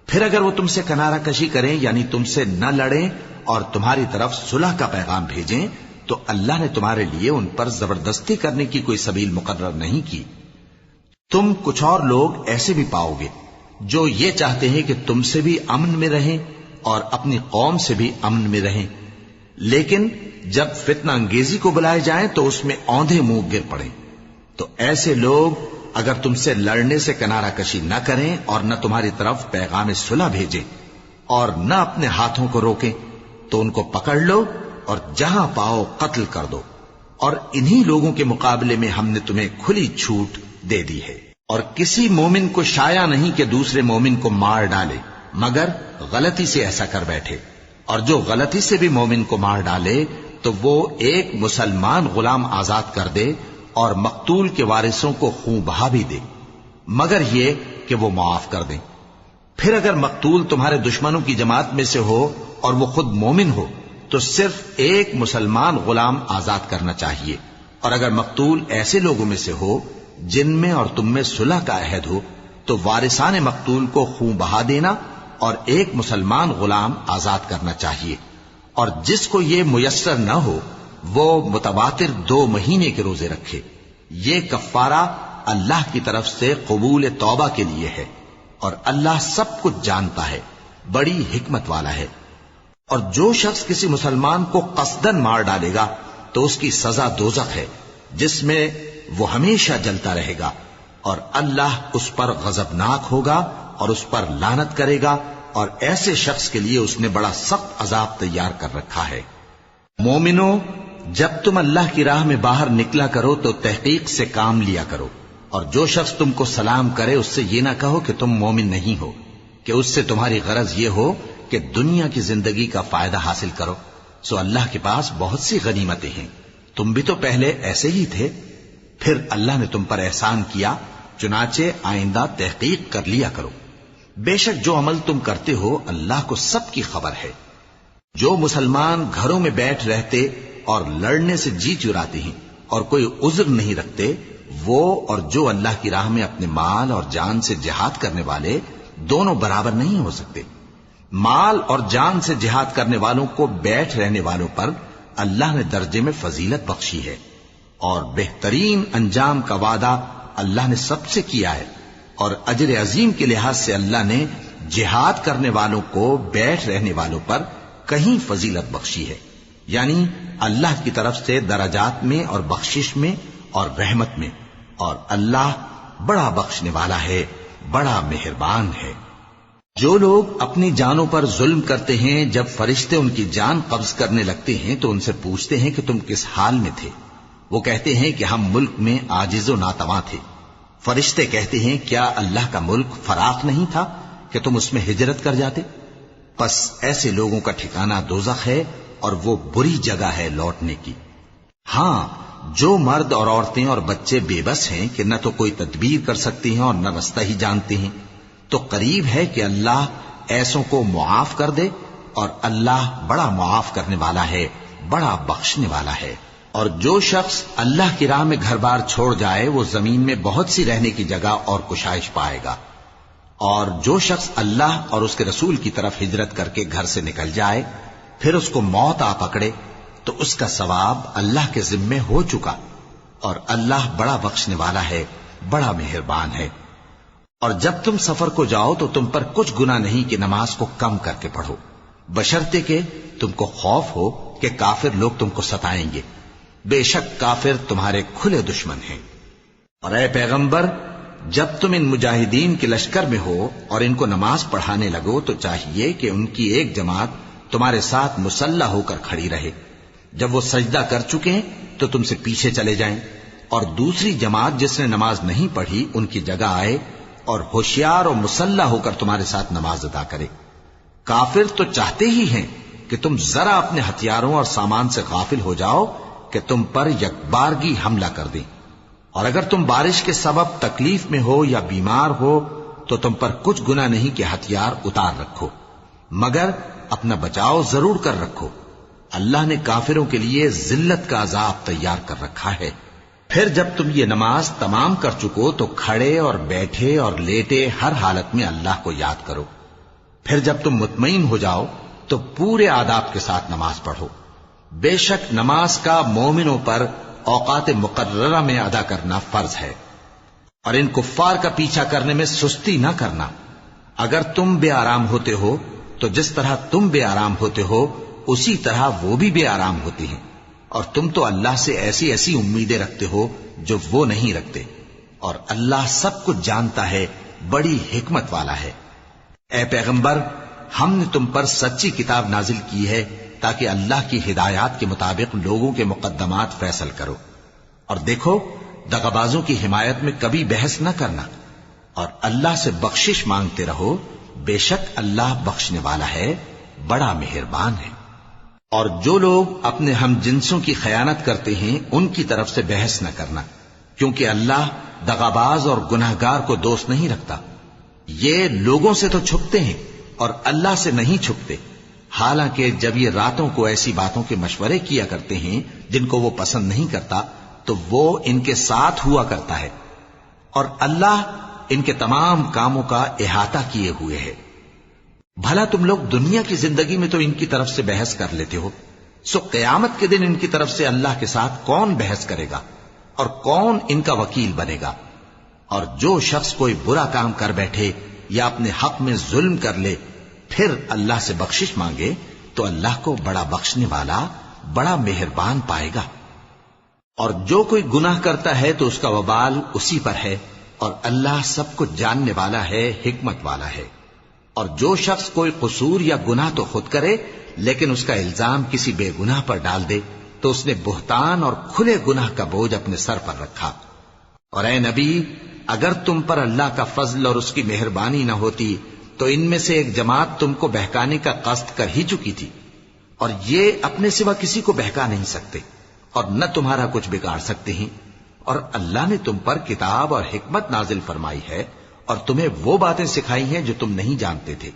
پھر اگر وہ تم سے کنارہ کشی کریں یعنی تم سے نہ لڑیں اور تمہاری طرف صلح کا پیغام بھیجیں تو اللہ نے تمہارے لیے ان پر زبردستی کرنے کی کوئی سبیل مقرر نہیں کی۔ تم کچھ اور لوگ ایسے بھی پاؤ گے جو یہ چاہتے ہیں کہ تم سے بھی امن میں رہیں اور اپنی قوم سے بھی امن میں رہیں، لیکن جب فتنہ انگیزی کو بلائے جائیں تو اس میں اوندھے منہ گر پڑیں۔ تو ایسے لوگ اگر تم سے لڑنے سے کنارہ کشی نہ کریں اور نہ تمہاری طرف پیغام صلح بھیجیں اور نہ اپنے ہاتھوں کو روکیں تو ان کو پکڑ لو اور جہاں پاؤ قتل کر دو، اور انہی لوگوں کے مقابلے میں ہم نے تمہیں کھلی چھوٹ دے دی ہے۔ اور کسی مومن کو شایع نہیں کہ دوسرے مومن کو مار ڈالے مگر غلطی سے ایسا کر بیٹھے، اور جو غلطی سے بھی مومن کو مار ڈالے تو وہ ایک مسلمان غلام آزاد کر دے اور مقتول کے وارثوں کو خون بہا بھی دے، مگر یہ کہ وہ معاف کر دیں۔ پھر اگر مقتول تمہارے دشمنوں کی جماعت میں سے ہو اور وہ خود مومن ہو تو صرف ایک مسلمان غلام آزاد کرنا چاہیے، اور اگر مقتول ایسے لوگوں میں سے ہو جن میں اور تم میں صلح کا عہد ہو تو وارثان مقتول کو خون بہا دینا اور ایک مسلمان غلام آزاد کرنا چاہیے، اور جس کو یہ میسر نہ ہو وہ متواتر 2 مہینے کے روزے رکھے۔ یہ کفارہ اللہ کی طرف سے قبول توبہ کے لیے ہے، اور اللہ سب کچھ جانتا ہے، بڑی حکمت والا ہے۔ اور جو شخص کسی مسلمان کو قصدن مار ڈالے گا تو اس کی سزا دوزخ ہے جس میں وہ ہمیشہ جلتا رہے گا، اور اللہ اس پر غضبناک ہوگا اور اس پر لعنت کرے گا، اور ایسے شخص کے لیے اس نے بڑا سخت عذاب تیار کر رکھا ہے۔ مومنو، جب تم اللہ کی راہ میں باہر نکلا کرو تو تحقیق سے کام لیا کرو، اور جو شخص تم کو سلام کرے اس سے یہ نہ کہو کہ تم مومن نہیں ہو، کہ اس سے تمہاری غرض یہ ہو کہ دنیا کی زندگی کا فائدہ حاصل کرو۔ سو اللہ کے پاس بہت سی غنیمتیں ہیں، تم بھی تو پہلے ایسے ہی تھے، پھر اللہ نے تم پر احسان کیا، چنانچہ آئندہ تحقیق کر لیا کرو۔ بے شک جو عمل تم کرتے ہو اللہ کو سب کی خبر ہے۔ جو مسلمان گھروں میں بیٹھ رہتے اور لڑنے سے جی چراتے ہیں اور کوئی عذر نہیں رکھتے، وہ اور جو اللہ کی راہ میں اپنے مال اور جان سے جہاد کرنے والے دونوں برابر نہیں ہو سکتے۔ مال اور جان سے جہاد کرنے والوں کو بیٹھ رہنے والوں پر اللہ نے درجے میں فضیلت بخشی ہے، اور بہترین انجام کا وعدہ اللہ نے سب سے کیا ہے، اور اجر عظیم کے لحاظ سے اللہ نے جہاد کرنے والوں کو بیٹھ رہنے والوں پر کہیں فضیلت بخشی ہے، یعنی اللہ کی طرف سے درجات میں اور بخشش میں اور رحمت میں، اور اللہ بڑا بخشنے والا ہے، بڑا مہربان ہے۔ جو لوگ اپنی جانوں پر ظلم کرتے ہیں، جب فرشتے ان کی جان قبض کرنے لگتے ہیں تو ان سے پوچھتے ہیں کہ تم کس حال میں تھے؟ وہ کہتے ہیں کہ ہم ملک میں عاجز و ناتواں تھے۔ فرشتے کہتے ہیں کیا اللہ کا ملک فراخ نہیں تھا کہ تم اس میں ہجرت کر جاتے؟ پس ایسے لوگوں کا ٹھکانہ دوزخ ہے، اور وہ بری جگہ ہے لوٹنے کی۔ ہاں، جو مرد اور عورتیں اور بچے بے بس ہیں کہ نہ تو کوئی تدبیر کر سکتے ہیں اور نہ رستہ ہی جانتے ہیں، تو قریب ہے کہ اللہ ایسوں کو معاف کر دے، اور اللہ بڑا معاف کرنے والا ہے، بڑا بخشنے والا ہے۔ اور جو شخص اللہ کی راہ میں گھر بار چھوڑ جائے وہ زمین میں بہت سی رہنے کی جگہ اور کشائش پائے گا، اور جو شخص اللہ اور اس کے رسول کی طرف ہجرت کر کے گھر سے نکل جائے پھر اس کو موت آ پکڑے تو اس کا ثواب اللہ کے ذمے ہو چکا، اور اللہ بڑا بخشنے والا ہے، بڑا مہربان ہے۔ اور جب تم سفر کو جاؤ تو تم پر کچھ گناہ نہیں کہ نماز کو کم کر کے پڑھو، بشرطے کہ تم کو خوف ہو کہ کافر لوگ تم کو ستائیں گے، بے شک کافر تمہارے کھلے دشمن ہیں۔ اور اے پیغمبر، جب تم ان مجاہدین کے لشکر میں ہو اور ان کو نماز پڑھانے لگو تو چاہیے کہ ان کی ایک جماعت تمہارے ساتھ مسلح ہو کر کھڑی رہے، جب وہ سجدہ کر چکے ہیں تو تم سے پیچھے چلے جائیں، اور دوسری جماعت جس نے نماز نہیں پڑھی ان کی جگہ آئے اور ہوشیار اور مسلح ہو کر تمہارے ساتھ نماز ادا کرے۔ کافر تو چاہتے ہی ہیں کہ تم ذرا اپنے ہتھیاروں اور سامان سے غافل ہو جاؤ کہ تم پر یکبارگی حملہ کر دیں، اور اگر تم بارش کے سبب تکلیف میں ہو یا بیمار ہو تو تم پر کچھ گناہ نہیں کہ ہتھیار اتار رکھو، مگر اپنا بچاؤ ضرور کر رکھو۔ اللہ نے کافروں کے لیے ذلت کا عذاب تیار کر رکھا ہے۔ پھر جب تم یہ نماز تمام کر چکو تو کھڑے اور بیٹھے اور لیٹے ہر حالت میں اللہ کو یاد کرو۔ پھر جب تم مطمئن ہو جاؤ تو پورے آداب کے ساتھ نماز پڑھو۔ بے شک نماز کا مومنوں پر اوقات مقررہ میں ادا کرنا فرض ہے، اور ان کفار کا پیچھا کرنے میں سستی نہ کرنا۔ اگر تم بے آرام ہوتے ہو تو جس طرح تم بے آرام ہوتے ہو اسی طرح وہ بھی بے آرام ہوتے ہیں، اور تم تو اللہ سے ایسی ایسی امیدیں رکھتے ہو جو وہ نہیں رکھتے، اور اللہ سب کچھ جانتا ہے، بڑی حکمت والا ہے۔ اے پیغمبر، ہم نے تم پر سچی کتاب نازل کی ہے تاکہ اللہ کی ہدایات کے مطابق لوگوں کے مقدمات فیصل کرو، اور دیکھو دغابازوں کی حمایت میں کبھی بحث نہ کرنا، اور اللہ سے بخشش مانگتے رہو، بے شک اللہ بخشنے والا ہے، بڑا مہربان ہے۔ اور جو لوگ اپنے ہم جنسوں کی خیانت کرتے ہیں ان کی طرف سے بحث نہ کرنا، کیونکہ اللہ دغاباز اور گناہگار کو دوست نہیں رکھتا۔ یہ لوگوں سے تو چھپتے ہیں اور اللہ سے نہیں چھپتے، حالانکہ جب یہ راتوں کو ایسی باتوں کے مشورے کیا کرتے ہیں جن کو وہ پسند نہیں کرتا تو وہ ان کے ساتھ ہوا کرتا ہے، اور اللہ ان کے تمام کاموں کا احاطہ کیے ہوئے ہے۔ بھلا تم لوگ دنیا کی زندگی میں تو ان کی طرف سے بحث کر لیتے ہو، سو قیامت کے دن ان کی طرف سے اللہ کے ساتھ کون بحث کرے گا اور کون ان کا وکیل بنے گا؟ اور جو شخص کوئی برا کام کر بیٹھے یا اپنے حق میں ظلم کر لے پھر اللہ سے بخشش مانگے تو اللہ کو بڑا بخشنے والا، بڑا مہربان پائے گا۔ اور جو کوئی گناہ کرتا ہے تو اس کا وبال اسی پر ہے، اور اللہ سب کچھ جاننے والا ہے، حکمت والا ہے۔ اور جو شخص کوئی قصور یا گناہ تو خود کرے لیکن اس کا الزام کسی بے گناہ پر ڈال دے تو اس نے بہتان اور کھلے گناہ کا بوجھ اپنے سر پر رکھا۔ اور اے نبی، اگر تم پر اللہ کا فضل اور اس کی مہربانی نہ ہوتی تو ان میں سے ایک جماعت تم کو بہکانے کا قصد کر ہی چکی تھی، اور یہ اپنے سوا کسی کو بہکا نہیں سکتے اور نہ تمہارا کچھ بگاڑ سکتے ہیں۔ اور اللہ نے تم پر کتاب اور حکمت نازل فرمائی ہے اور تمہیں وہ باتیں سکھائی ہیں جو تم نہیں جانتے تھے،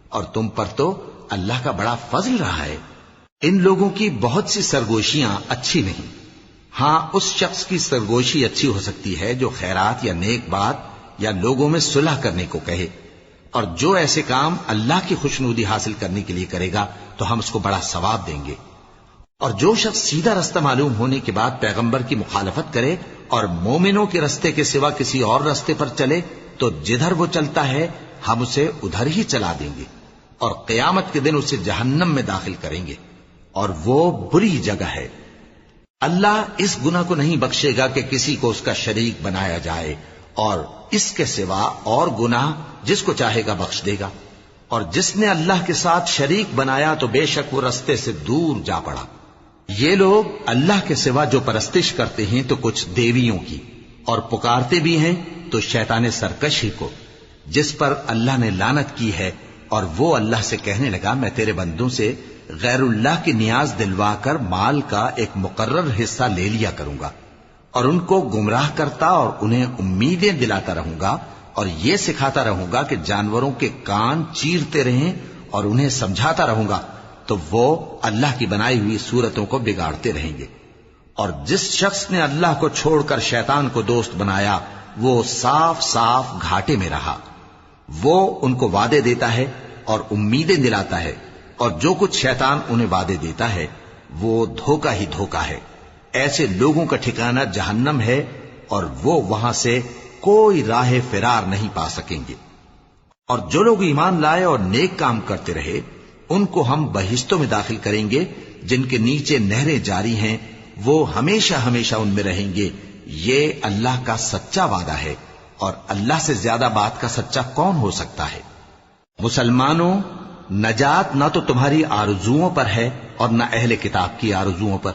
اور تم پر تو اللہ کا بڑا فضل رہا ہے۔ ان لوگوں کی بہت سی سرگوشیاں اچھی نہیں، ہاں اس شخص کی سرگوشی اچھی ہو سکتی ہے جو خیرات یا نیک بات یا لوگوں میں صلح کرنے کو کہے، اور جو ایسے کام اللہ کی خوشنودی حاصل کرنے کے لیے کرے گا تو ہم اس کو بڑا ثواب دیں گے۔ اور جو شخص سیدھا رستہ معلوم ہونے کے بعد پیغمبر کی مخالفت کرے اور مومنوں کے رستے کے سوا کسی اور رستے پر چلے تو جدھر وہ چلتا ہے ہم اسے ادھر ہی چلا دیں گے، اور قیامت کے دن اسے جہنم میں داخل کریں گے، اور وہ بری جگہ ہے۔ اللہ اس گناہ کو نہیں بخشے گا کہ کسی کو اس کا شریک بنایا جائے، اور اس کے سوا اور گناہ جس کو چاہے گا بخش دے گا، اور جس نے اللہ کے ساتھ شریک بنایا تو بے شک وہ رستے سے دور جا پڑا۔ یہ لوگ اللہ کے سوا جو پرستش کرتے ہیں تو کچھ دیویوں کی، اور پکارتے بھی ہیں تو شیطان سرکشی کو، جس پر اللہ نے لعنت کی ہے، اور وہ اللہ سے کہنے لگا میں تیرے بندوں سے غیر اللہ کی نیاز دلوا کر مال کا ایک مقرر حصہ لے لیا کروں گا، اور ان کو گمراہ کرتا اور انہیں امیدیں دلاتا رہوں گا، اور یہ سکھاتا رہوں گا کہ جانوروں کے کان چیرتے رہیں، اور انہیں سمجھاتا رہوں گا تو وہ اللہ کی بنائی ہوئی صورتوں کو بگاڑتے رہیں گے۔ اور جس شخص نے اللہ کو چھوڑ کر شیطان کو دوست بنایا وہ صاف صاف گھاٹے میں رہا۔ وہ ان کو وعدے دیتا ہے اور امیدیں دلاتا ہے، اور جو کچھ شیطان انہیں وعدے دیتا ہے وہ دھوکہ ہی دھوکہ ہے۔ ایسے لوگوں کا ٹھکانہ جہنم ہے، اور وہ وہاں سے کوئی راہ فرار نہیں پا سکیں گے۔ اور جو لوگ ایمان لائے اور نیک کام کرتے رہے ان کو ہم بہشتوں میں داخل کریں گے جن کے نیچے نہریں جاری ہیں، وہ ہمیشہ ہمیشہ ان میں رہیں گے۔ یہ اللہ کا سچا وعدہ ہے، اور اللہ سے زیادہ بات کا سچا کون ہو سکتا ہے؟ مسلمانوں، نجات نہ تو تمہاری آرزوؤں پر ہے اور نہ اہل کتاب کی آرزوؤں پر۔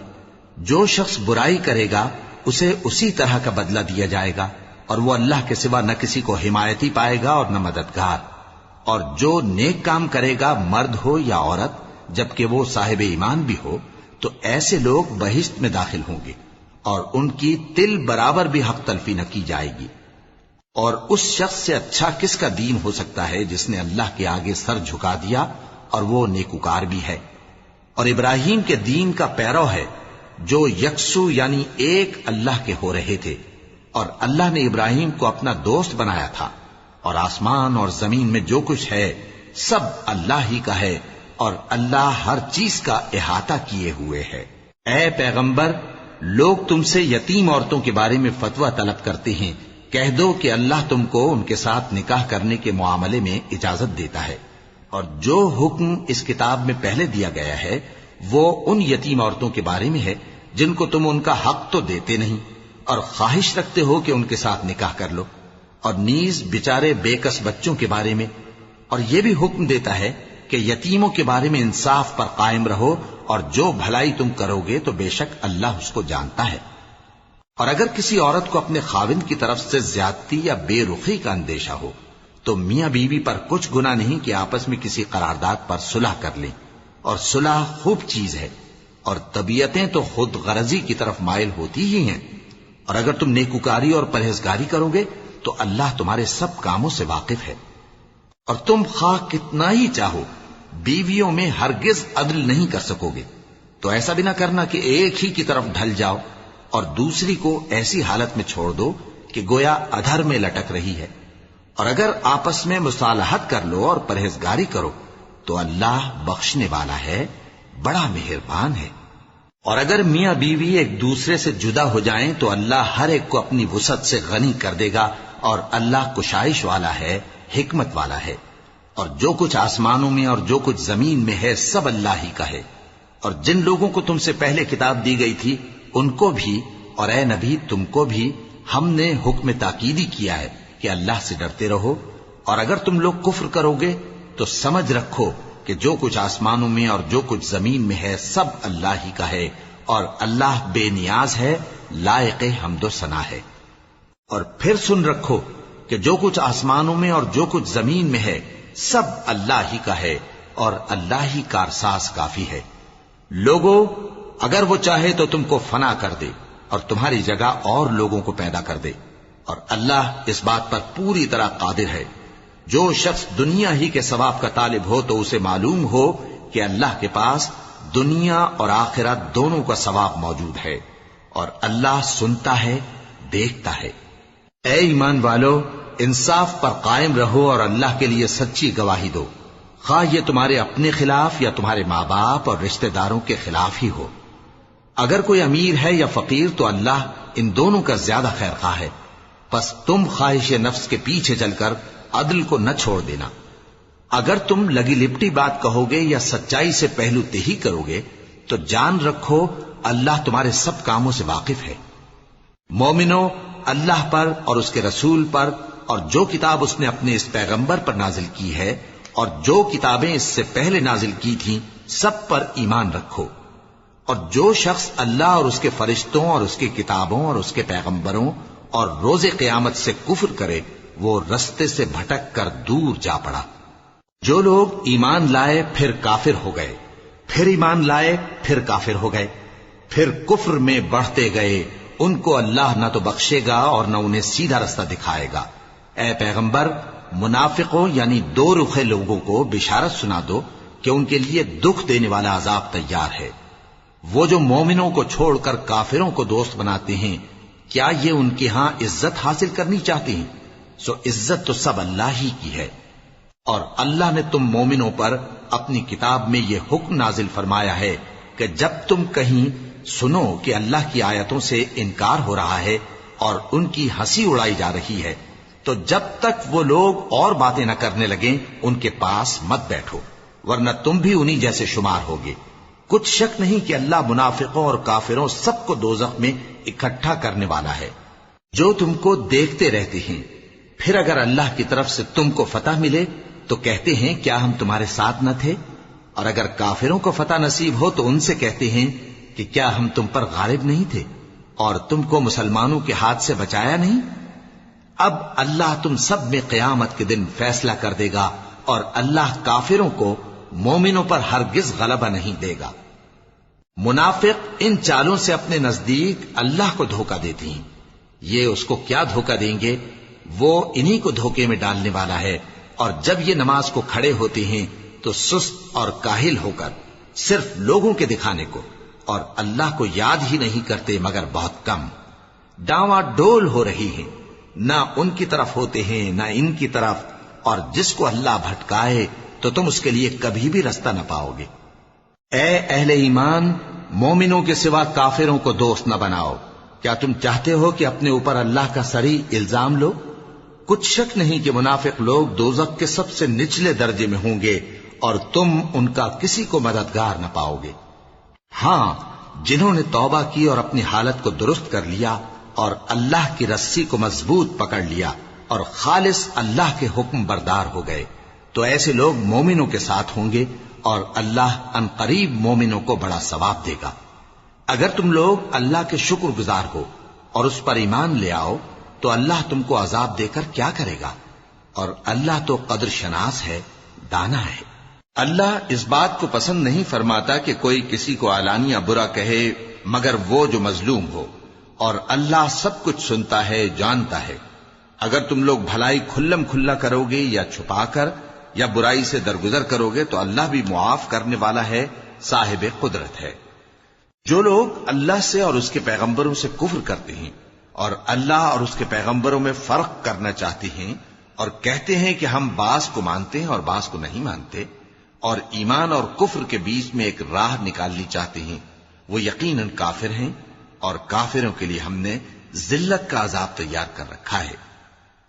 جو شخص برائی کرے گا اسے اسی طرح کا بدلہ دیا جائے گا، اور وہ اللہ کے سوا نہ کسی کو حمایتی پائے گا اور نہ مددگار۔ اور جو نیک کام کرے گا مرد ہو یا عورت جبکہ وہ صاحب ایمان بھی ہو تو ایسے لوگ بہشت میں داخل ہوں گے، اور ان کی تل برابر بھی حق تلفی نہ کی جائے گی۔ اور اس شخص سے اچھا کس کا دین ہو سکتا ہے جس نے اللہ کے آگے سر جھکا دیا اور وہ نیکوکار بھی ہے، اور ابراہیم کے دین کا پیرو ہے جو یکسو یعنی ایک اللہ کے ہو رہے تھے، اور اللہ نے ابراہیم کو اپنا دوست بنایا تھا۔ اور آسمان اور زمین میں جو کچھ ہے سب اللہ ہی کا ہے، اور اللہ ہر چیز کا احاطہ کیے ہوئے ہے۔ اے پیغمبر، لوگ تم سے یتیم عورتوں کے بارے میں فتویٰ طلب کرتے ہیں، کہہ دو کہ اللہ تم کو ان کے ساتھ نکاح کرنے کے معاملے میں اجازت دیتا ہے، اور جو حکم اس کتاب میں پہلے دیا گیا ہے وہ ان یتیم عورتوں کے بارے میں ہے جن کو تم ان کا حق تو دیتے نہیں، اور خواہش رکھتے ہو کہ ان کے ساتھ نکاح کر لو، اور نیز بیچارے بے کس بچوں کے بارے میں، اور یہ بھی حکم دیتا ہے کہ یتیموں کے بارے میں انصاف پر قائم رہو، اور جو بھلائی تم کرو گے تو بے شک اللہ اس کو جانتا ہے۔ اور اگر کسی عورت کو اپنے خاوند کی طرف سے زیادتی یا بے رخی کا اندیشہ ہو تو میاں بیوی پر کچھ گناہ نہیں کہ آپس میں کسی قرارداد پر صلح کر لیں، اور صلح خوب چیز ہے، اور طبیعتیں تو خود غرضی کی طرف مائل ہوتی ہی ہیں۔ اور اگر تم نیکوکاری اور پرہیزگاری کرو گے تو اللہ تمہارے سب کاموں سے واقف ہے۔ اور تم خواہ کتنا ہی چاہو بیویوں میں ہرگز عدل نہیں کر سکو گے، تو ایسا بھی نہ کرنا کہ ایک ہی کی طرف ڈھل جاؤ اور دوسری کو ایسی حالت میں چھوڑ دو کہ گویا ادھر میں لٹک رہی ہے۔ اور اگر آپس میں مصالحت کر لو اور پرہیزگاری کرو تو اللہ بخشنے والا ہے، بڑا مہربان ہے۔ اور اگر میاں بیوی ایک دوسرے سے جدا ہو جائیں تو اللہ ہر ایک کو اپنی وسعت سے غنی کر دے گا، اور اللہ کشائش والا ہے، حکمت والا ہے۔ اور جو کچھ آسمانوں میں اور جو کچھ زمین میں ہے سب اللہ ہی کا ہے۔ اور جن لوگوں کو تم سے پہلے کتاب دی گئی تھی ان کو بھی اور اے نبی تم کو بھی ہم نے حکم تاکیدی کیا ہے کہ اللہ سے ڈرتے رہو، اور اگر تم لوگ کفر کرو گے تو سمجھ رکھو کہ جو کچھ آسمانوں میں اور جو کچھ زمین میں ہے سب اللہ ہی کا ہے، اور اللہ بے نیاز ہے، لائق حمد و ثنا ہے۔ اور پھر سن رکھو کہ جو کچھ آسمانوں میں اور جو کچھ زمین میں ہے سب اللہ ہی کا ہے، اور اللہ ہی کارساز کافی ہے۔ لوگو، اگر وہ چاہے تو تم کو فنا کر دے اور تمہاری جگہ اور لوگوں کو پیدا کر دے، اور اللہ اس بات پر پوری طرح قادر ہے۔ جو شخص دنیا ہی کے ثواب کا طالب ہو تو اسے معلوم ہو کہ اللہ کے پاس دنیا اور آخرت دونوں کا ثواب موجود ہے، اور اللہ سنتا ہے، دیکھتا ہے۔ اے ایمان والو، انصاف پر قائم رہو اور اللہ کے لیے سچی گواہی دو، خواہ یہ تمہارے اپنے خلاف یا تمہارے ماں باپ اور رشتہ داروں کے خلاف ہی ہو۔ اگر کوئی امیر ہے یا فقیر تو اللہ ان دونوں کا زیادہ خیر خواہ ہے، پس تم خواہش نفس کے پیچھے چل کر عدل کو نہ چھوڑ دینا۔ اگر تم لگی لپٹی بات کہو گے یا سچائی سے پہلو تہی کرو گے تو جان رکھو اللہ تمہارے سب کاموں سے واقف ہے۔ مومنو، اللہ پر اور اس کے رسول پر اور جو کتاب اس نے اپنے اس پیغمبر پر نازل کی ہے اور جو کتابیں اس سے پہلے نازل کی تھیں سب پر ایمان رکھو، اور جو شخص اللہ اور اس کے فرشتوں اور اس کی کتابوں اور اس کے پیغمبروں اور روز قیامت سے کفر کرے وہ رستے سے بھٹک کر دور جا پڑا۔ جو لوگ ایمان لائے پھر کافر ہو گئے، پھر ایمان لائے پھر کافر ہو گئے، پھر کفر میں بڑھتے گئے، ان کو اللہ نہ تو بخشے گا اور نہ انہیں سیدھا رستہ دکھائے گا۔ اے پیغمبر، منافقوں یعنی دو رخے لوگوں کو بشارت سنا دو کہ ان کے لیے دکھ دینے والا عذاب تیار ہے۔ وہ جو مومنوں کو چھوڑ کر کافروں کو دوست بناتے ہیں، کیا یہ ان کے ہاں عزت حاصل کرنی چاہتے ہیں؟ سو عزت تو سب اللہ ہی کی ہے۔ اور اللہ نے تم مومنوں پر اپنی کتاب میں یہ حکم نازل فرمایا ہے کہ جب تم کہیں سنو کہ اللہ کی آیتوں سے انکار ہو رہا ہے اور ان کی ہنسی اڑائی جا رہی ہے تو جب تک وہ لوگ اور باتیں نہ کرنے لگیں ان کے پاس مت بیٹھو، ورنہ تم بھی انہی جیسے شمار ہوگے۔ کچھ شک نہیں کہ اللہ منافقوں اور کافروں سب کو دوزخ میں اکٹھا کرنے والا ہے، جو تم کو دیکھتے رہتے ہیں۔ پھر اگر اللہ کی طرف سے تم کو فتح ملے تو کہتے ہیں کیا ہم تمہارے ساتھ نہ تھے، اور اگر کافروں کو فتح نصیب ہو تو ان سے کہتے ہیں کہ کیا ہم تم پر غالب نہیں تھے اور تم کو مسلمانوں کے ہاتھ سے بچایا نہیں۔ اب اللہ تم سب میں قیامت کے دن فیصلہ کر دے گا اور اللہ کافروں کو مومنوں پر ہرگز غلبہ نہیں دے گا۔ منافق ان چالوں سے اپنے نزدیک اللہ کو دھوکہ دیتے ہیں، یہ اس کو کیا دھوکہ دیں گے، وہ انہی کو دھوکے میں ڈالنے والا ہے۔ اور جب یہ نماز کو کھڑے ہوتے ہیں تو سست اور کاہل ہو کر صرف لوگوں کے دکھانے کو اور اللہ کو یاد ہی نہیں کرتے مگر بہت کم، ڈاواں ڈول ہو رہی ہیں، نہ ان کی طرف ہوتے ہیں نہ ان کی طرف، اور جس کو اللہ بھٹکائے تو تم اس کے لیے کبھی بھی رستہ نہ پاؤ گے۔ اے اہل ایمان، مومنوں کے سوا کافروں کو دوست نہ بناؤ۔ کیا تم چاہتے ہو کہ اپنے اوپر اللہ کا صریح الزام لو؟ کچھ شک نہیں کہ منافق لوگ دوزخ کے سب سے نچلے درجے میں ہوں گے اور تم ان کا کسی کو مددگار نہ پاؤ گے۔ ہاں، جنہوں نے توبہ کی اور اپنی حالت کو درست کر لیا اور اللہ کی رسی کو مضبوط پکڑ لیا اور خالص اللہ کے حکم بردار ہو گئے تو ایسے لوگ مومنوں کے ساتھ ہوں گے اور اللہ ان قریب مومنوں کو بڑا ثواب دے گا۔ اگر تم لوگ اللہ کے شکر گزار ہو اور اس پر ایمان لے آؤ تو اللہ تم کو عذاب دے کر کیا کرے گا، اور اللہ تو قدر شناس ہے، دانا ہے۔ اللہ اس بات کو پسند نہیں فرماتا کہ کوئی کسی کو علانیہ برا کہے مگر وہ جو مظلوم ہو، اور اللہ سب کچھ سنتا ہے، جانتا ہے۔ اگر تم لوگ بھلائی کھلم کھلا کرو گے یا چھپا کر یا برائی سے درگزر کرو گے تو اللہ بھی معاف کرنے والا ہے، صاحب قدرت ہے۔ جو لوگ اللہ سے اور اس کے پیغمبروں سے کفر کرتے ہیں اور اللہ اور اس کے پیغمبروں میں فرق کرنا چاہتے ہیں اور کہتے ہیں کہ ہم بعض کو مانتے ہیں اور بعض کو نہیں مانتے، اور ایمان اور کفر کے بیچ میں ایک راہ نکالنی چاہتے ہیں، وہ یقیناً کافر ہیں، اور کافروں کے لیے ہم نے ذلت کا عذاب تیار کر رکھا ہے۔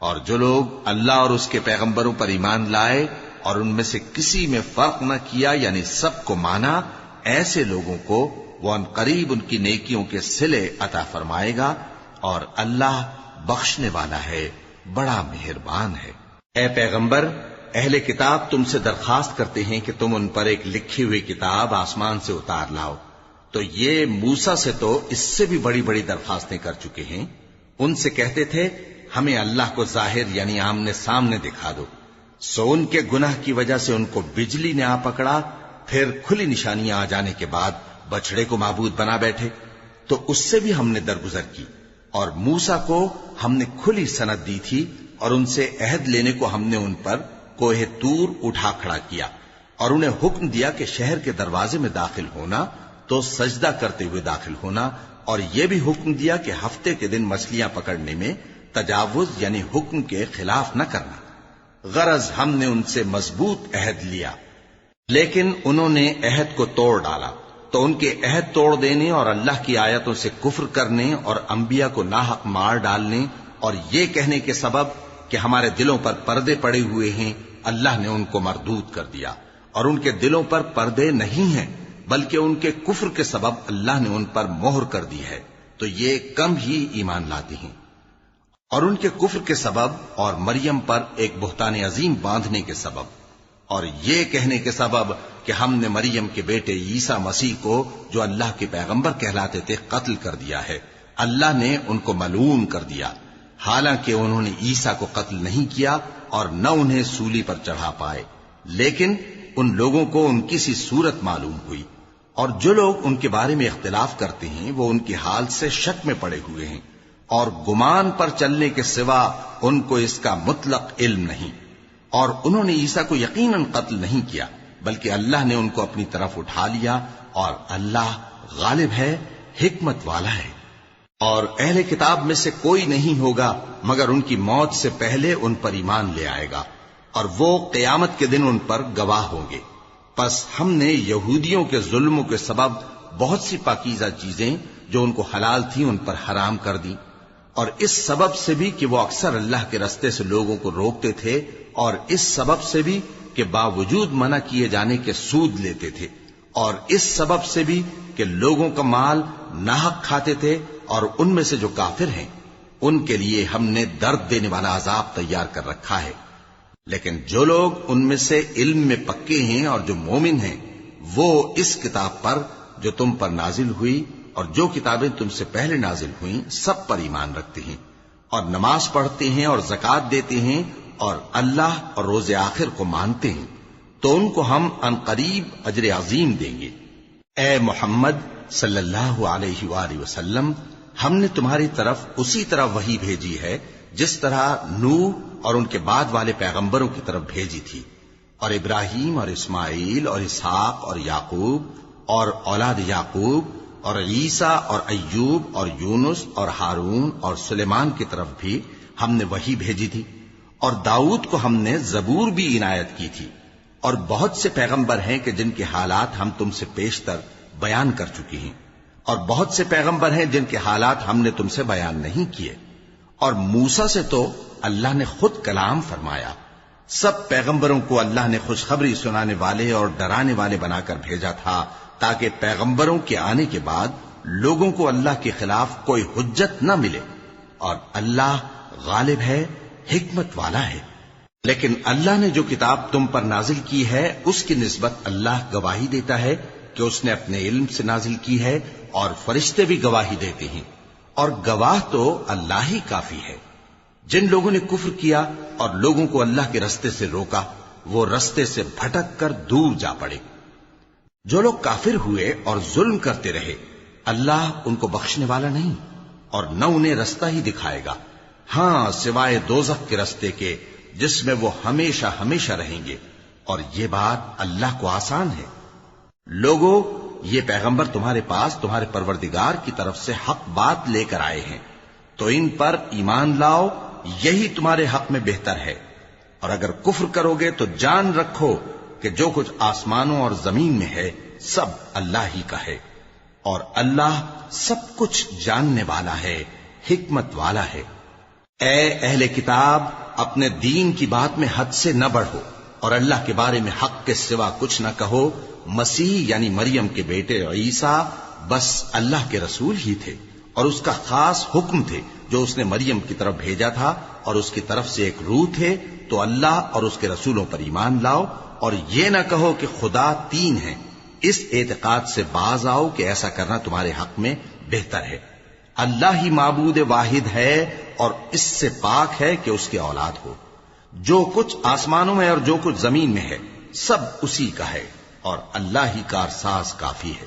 اور جو لوگ اللہ اور اس کے پیغمبروں پر ایمان لائے اور ان میں سے کسی میں فرق نہ کیا یعنی سب کو مانا، ایسے لوگوں کو وہ ان قریب ان کی نیکیوں کے صلے عطا فرمائے گا، اور اللہ بخشنے والا ہے، بڑا مہربان ہے۔ اے پیغمبر، اہل کتاب تم سے درخواست کرتے ہیں کہ تم ان پر ایک لکھی ہوئی کتاب آسمان سے اتار لاؤ، تو یہ موسیٰ سے تو اس سے بھی بڑی بڑی درخواستیں کر چکے ہیں۔ ان سے کہتے تھے ہمیں اللہ کو ظاہر یعنی آمنے سامنے دکھا دو، سو ان کے گناہ کی وجہ سے ان کو بجلی نے آ پکڑا، پھر کھلی نشانیاں آ جانے کے بعد بچڑے کو معبود بنا بیٹھے، تو اس سے بھی ہم نے درگزر کی، اور موسیٰ کو ہم نے کھلی سند دی تھی اور ان سے عہد لینے کو ہم نے ان پر کوہ طور اٹھا کھڑا کیا، اور انہیں حکم دیا کہ شہر کے دروازے میں داخل ہونا تو سجدہ کرتے ہوئے داخل ہونا، اور یہ بھی حکم دیا کہ ہفتے کے دن مچھلیاں پکڑنے میں تجاوز یعنی حکم کے خلاف نہ کرنا۔ غرض ہم نے ان سے مضبوط عہد لیا، لیکن انہوں نے عہد کو توڑ ڈالا، تو ان کے عہد توڑ دینے اور اللہ کی آیتوں سے کفر کرنے اور انبیاء کو ناحق مار ڈالنے اور یہ کہنے کے سبب کہ ہمارے دلوں پر پردے پڑے ہوئے ہیں، اللہ نے ان کو مردود کر دیا، اور ان کے دلوں پر پردے نہیں ہیں بلکہ ان کے کفر کے سبب اللہ نے ان پر مہر کر دی ہے، تو یہ کم ہی ایمان لاتے ہیں۔ اور ان کے کفر کے سبب اور مریم پر ایک بہتان عظیم باندھنے کے سبب اور یہ کہنے کے سبب کہ ہم نے مریم کے بیٹے عیسیٰ مسیح کو جو اللہ کے پیغمبر کہلاتے تھے قتل کر دیا ہے، اللہ نے ان کو ملعون کر دیا، حالانکہ انہوں نے عیسیٰ کو قتل نہیں کیا اور نہ انہیں سولی پر چڑھا پائے، لیکن ان لوگوں کو ان کی سی صورت معلوم ہوئی، اور جو لوگ ان کے بارے میں اختلاف کرتے ہیں وہ ان کے حال سے شک میں پڑے ہوئے ہیں، اور گمان پر چلنے کے سوا ان کو اس کا مطلق علم نہیں، اور انہوں نے عیسیٰ کو یقیناً قتل نہیں کیا بلکہ اللہ نے ان کو اپنی طرف اٹھا لیا، اور اللہ غالب ہے، حکمت والا ہے۔ اور اہل کتاب میں سے کوئی نہیں ہوگا مگر ان کی موت سے پہلے ان پر ایمان لے آئے گا، اور وہ قیامت کے دن ان پر گواہ ہوں گے۔ پس ہم نے یہودیوں کے ظلموں کے سبب بہت سی پاکیزہ چیزیں جو ان کو حلال تھیں ان پر حرام کر دیں، اور اس سبب سے بھی کہ وہ اکثر اللہ کے رستے سے لوگوں کو روکتے تھے، اور اس سبب سے بھی کہ باوجود منع کیے جانے کے سود لیتے تھے، اور اس سبب سے بھی کہ لوگوں کا مال ناحق کھاتے تھے، اور ان میں سے جو کافر ہیں ان کے لیے ہم نے درد دینے والا عذاب تیار کر رکھا ہے۔ لیکن جو لوگ ان میں سے علم میں پکے ہیں اور جو مومن ہیں وہ اس کتاب پر جو تم پر نازل ہوئی اور جو کتابیں تم سے پہلے نازل ہوئیں سب پر ایمان رکھتے ہیں، اور نماز پڑھتے ہیں اور زکوٰۃ دیتے ہیں اور اللہ اور روز آخر کو مانتے ہیں، تو ان کو ہم عنقریب اجر عظیم دیں گے۔ اے محمد صلی اللہ علیہ وآلہ وسلم، ہم نے تمہاری طرف اسی طرح وحی بھیجی ہے جس طرح نوح اور ان کے بعد والے پیغمبروں کی طرف بھیجی تھی، اور ابراہیم اور اسماعیل اور اسحاق اور یعقوب اور اولاد یعقوب اور عیسیٰ اور ایوب اور یونس اور ہارون اور سلیمان کی طرف بھی ہم نے وحی بھیجی تھی، اور داؤد کو ہم نے زبور بھی عنایت کی تھی، اور بہت سے پیغمبر ہیں کہ جن کے حالات ہم تم سے پیشتر بیان کر چکی ہیں، اور بہت سے پیغمبر ہیں جن کے حالات ہم نے تم سے بیان نہیں کیے، اور موسیٰ سے تو اللہ نے خود کلام فرمایا۔ سب پیغمبروں کو اللہ نے خوشخبری سنانے والے اور ڈرانے والے بنا کر بھیجا تھا تاکہ پیغمبروں کے آنے کے بعد لوگوں کو اللہ کے خلاف کوئی حجت نہ ملے، اور اللہ غالب ہے، حکمت والا ہے۔ لیکن اللہ نے جو کتاب تم پر نازل کی ہے اس کی نسبت اللہ گواہی دیتا ہے کہ اس نے اپنے علم سے نازل کی ہے، اور فرشتے بھی گواہی دیتے ہیں، اور گواہ تو اللہ ہی کافی ہے۔ جن لوگوں نے کفر کیا اور لوگوں کو اللہ کے رستے سے روکا وہ رستے سے بھٹک کر دور جا پڑے۔ جو لوگ کافر ہوئے اور ظلم کرتے رہے اللہ ان کو بخشنے والا نہیں اور نہ انہیں رستہ ہی دکھائے گا، ہاں سوائے دوزخ کے رستے کے جس میں وہ ہمیشہ ہمیشہ رہیں گے، اور یہ بات اللہ کو آسان ہے۔ لوگوں، یہ پیغمبر تمہارے پاس تمہارے پروردگار کی طرف سے حق بات لے کر آئے ہیں، تو ان پر ایمان لاؤ، یہی تمہارے حق میں بہتر ہے، اور اگر کفر کرو گے تو جان رکھو کہ جو کچھ آسمانوں اور زمین میں ہے سب اللہ ہی کا ہے، اور اللہ سب کچھ جاننے والا ہے، حکمت والا ہے۔ اے اہل کتاب، اپنے دین کی بات میں حد سے نہ بڑھو، اور اللہ کے بارے میں حق کے سوا کچھ نہ کہو۔ مسیح یعنی مریم کے بیٹے عیسیٰ بس اللہ کے رسول ہی تھے، اور اس کا خاص حکم تھے جو اس نے مریم کی طرف بھیجا تھا، اور اس کی طرف سے ایک روح تھے، تو اللہ اور اس کے رسولوں پر ایمان لاؤ، اور یہ نہ کہو کہ خدا تین ہیں، اس اعتقاد سے باز آؤ کہ ایسا کرنا تمہارے حق میں بہتر ہے۔ اللہ ہی معبود واحد ہے اور اس سے پاک ہے کہ اس کی اولاد ہو۔ جو کچھ آسمانوں میں اور جو کچھ زمین میں ہے سب اسی کا ہے، اور اللہ ہی کارساز کافی ہے۔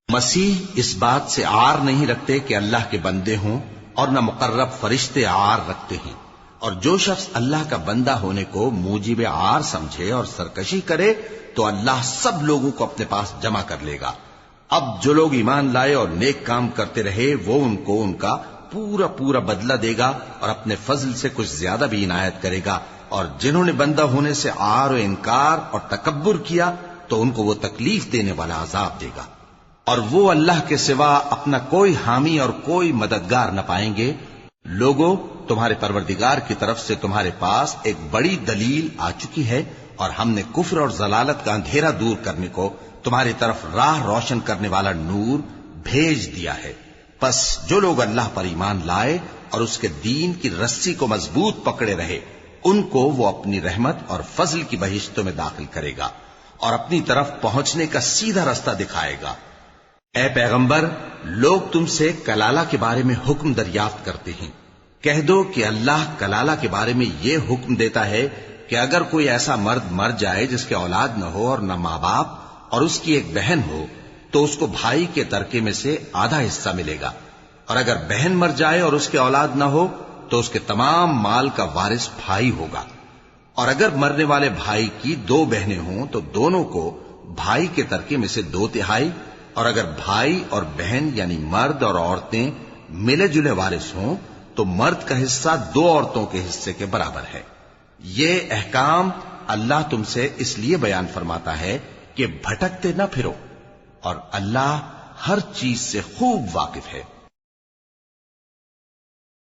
مسیح اس بات سے عار نہیں رکھتے کہ اللہ کے بندے ہوں، اور نہ مقرب فرشتے عار رکھتے ہیں، اور جو شخص اللہ کا بندہ ہونے کو موجب عار سمجھے اور سرکشی کرے تو اللہ سب لوگوں کو اپنے پاس جمع کر لے گا۔ اب جو لوگ ایمان لائے اور نیک کام کرتے رہے وہ ان کو ان کا پورا پورا بدلہ دے گا اور اپنے فضل سے کچھ زیادہ بھی عنایت کرے گا، اور جنہوں نے بندہ ہونے سے عار و انکار اور تکبر کیا تو ان کو وہ تکلیف دینے والا عذاب دے گا، اور وہ اللہ کے سوا اپنا کوئی حامی اور کوئی مددگار نہ پائیں گے۔ لوگوں، تمہارے پروردگار کی طرف سے تمہارے پاس ایک بڑی دلیل آ چکی ہے، اور ہم نے کفر اور ضلالت کا اندھیرا دور کرنے کو تمہاری طرف راہ روشن کرنے والا نور بھیج دیا ہے۔ پس جو لوگ اللہ پر ایمان لائے اور اس کے دین کی رسی کو مضبوط پکڑے رہے، ان کو وہ اپنی رحمت اور فضل کی بہشتوں میں داخل کرے گا اور اپنی طرف پہنچنے کا سیدھا راستہ دکھائے گا۔ اے پیغمبر، لوگ تم سے کلالہ کے بارے میں حکم دریافت کرتے ہیں، کہہ دو کہ اللہ کلالہ کے بارے میں یہ حکم دیتا ہے کہ اگر کوئی ایسا مرد مر جائے جس کے اولاد نہ ہو اور نہ ماں باپ اور اس کی ایک بہن ہو تو اس کو بھائی کے ترکے میں سے آدھا حصہ ملے گا، اور اگر بہن مر جائے اور اس کے اولاد نہ ہو تو اس کے تمام مال کا وارث بھائی ہوگا، اور اگر مرنے والے بھائی کی 2 بہنیں ہوں تو دونوں کو بھائی کے ترکے میں سے 2/3، اور اگر بھائی اور بہن یعنی مرد اور عورتیں ملے جلے وارث ہوں تو مرد کا حصہ 2 عورتوں کے حصے کے برابر ہے۔ یہ احکام اللہ تم سے اس لیے بیان فرماتا ہے کہ بھٹکتے نہ پھرو، اور اللہ ہر چیز سے خوب واقف ہے۔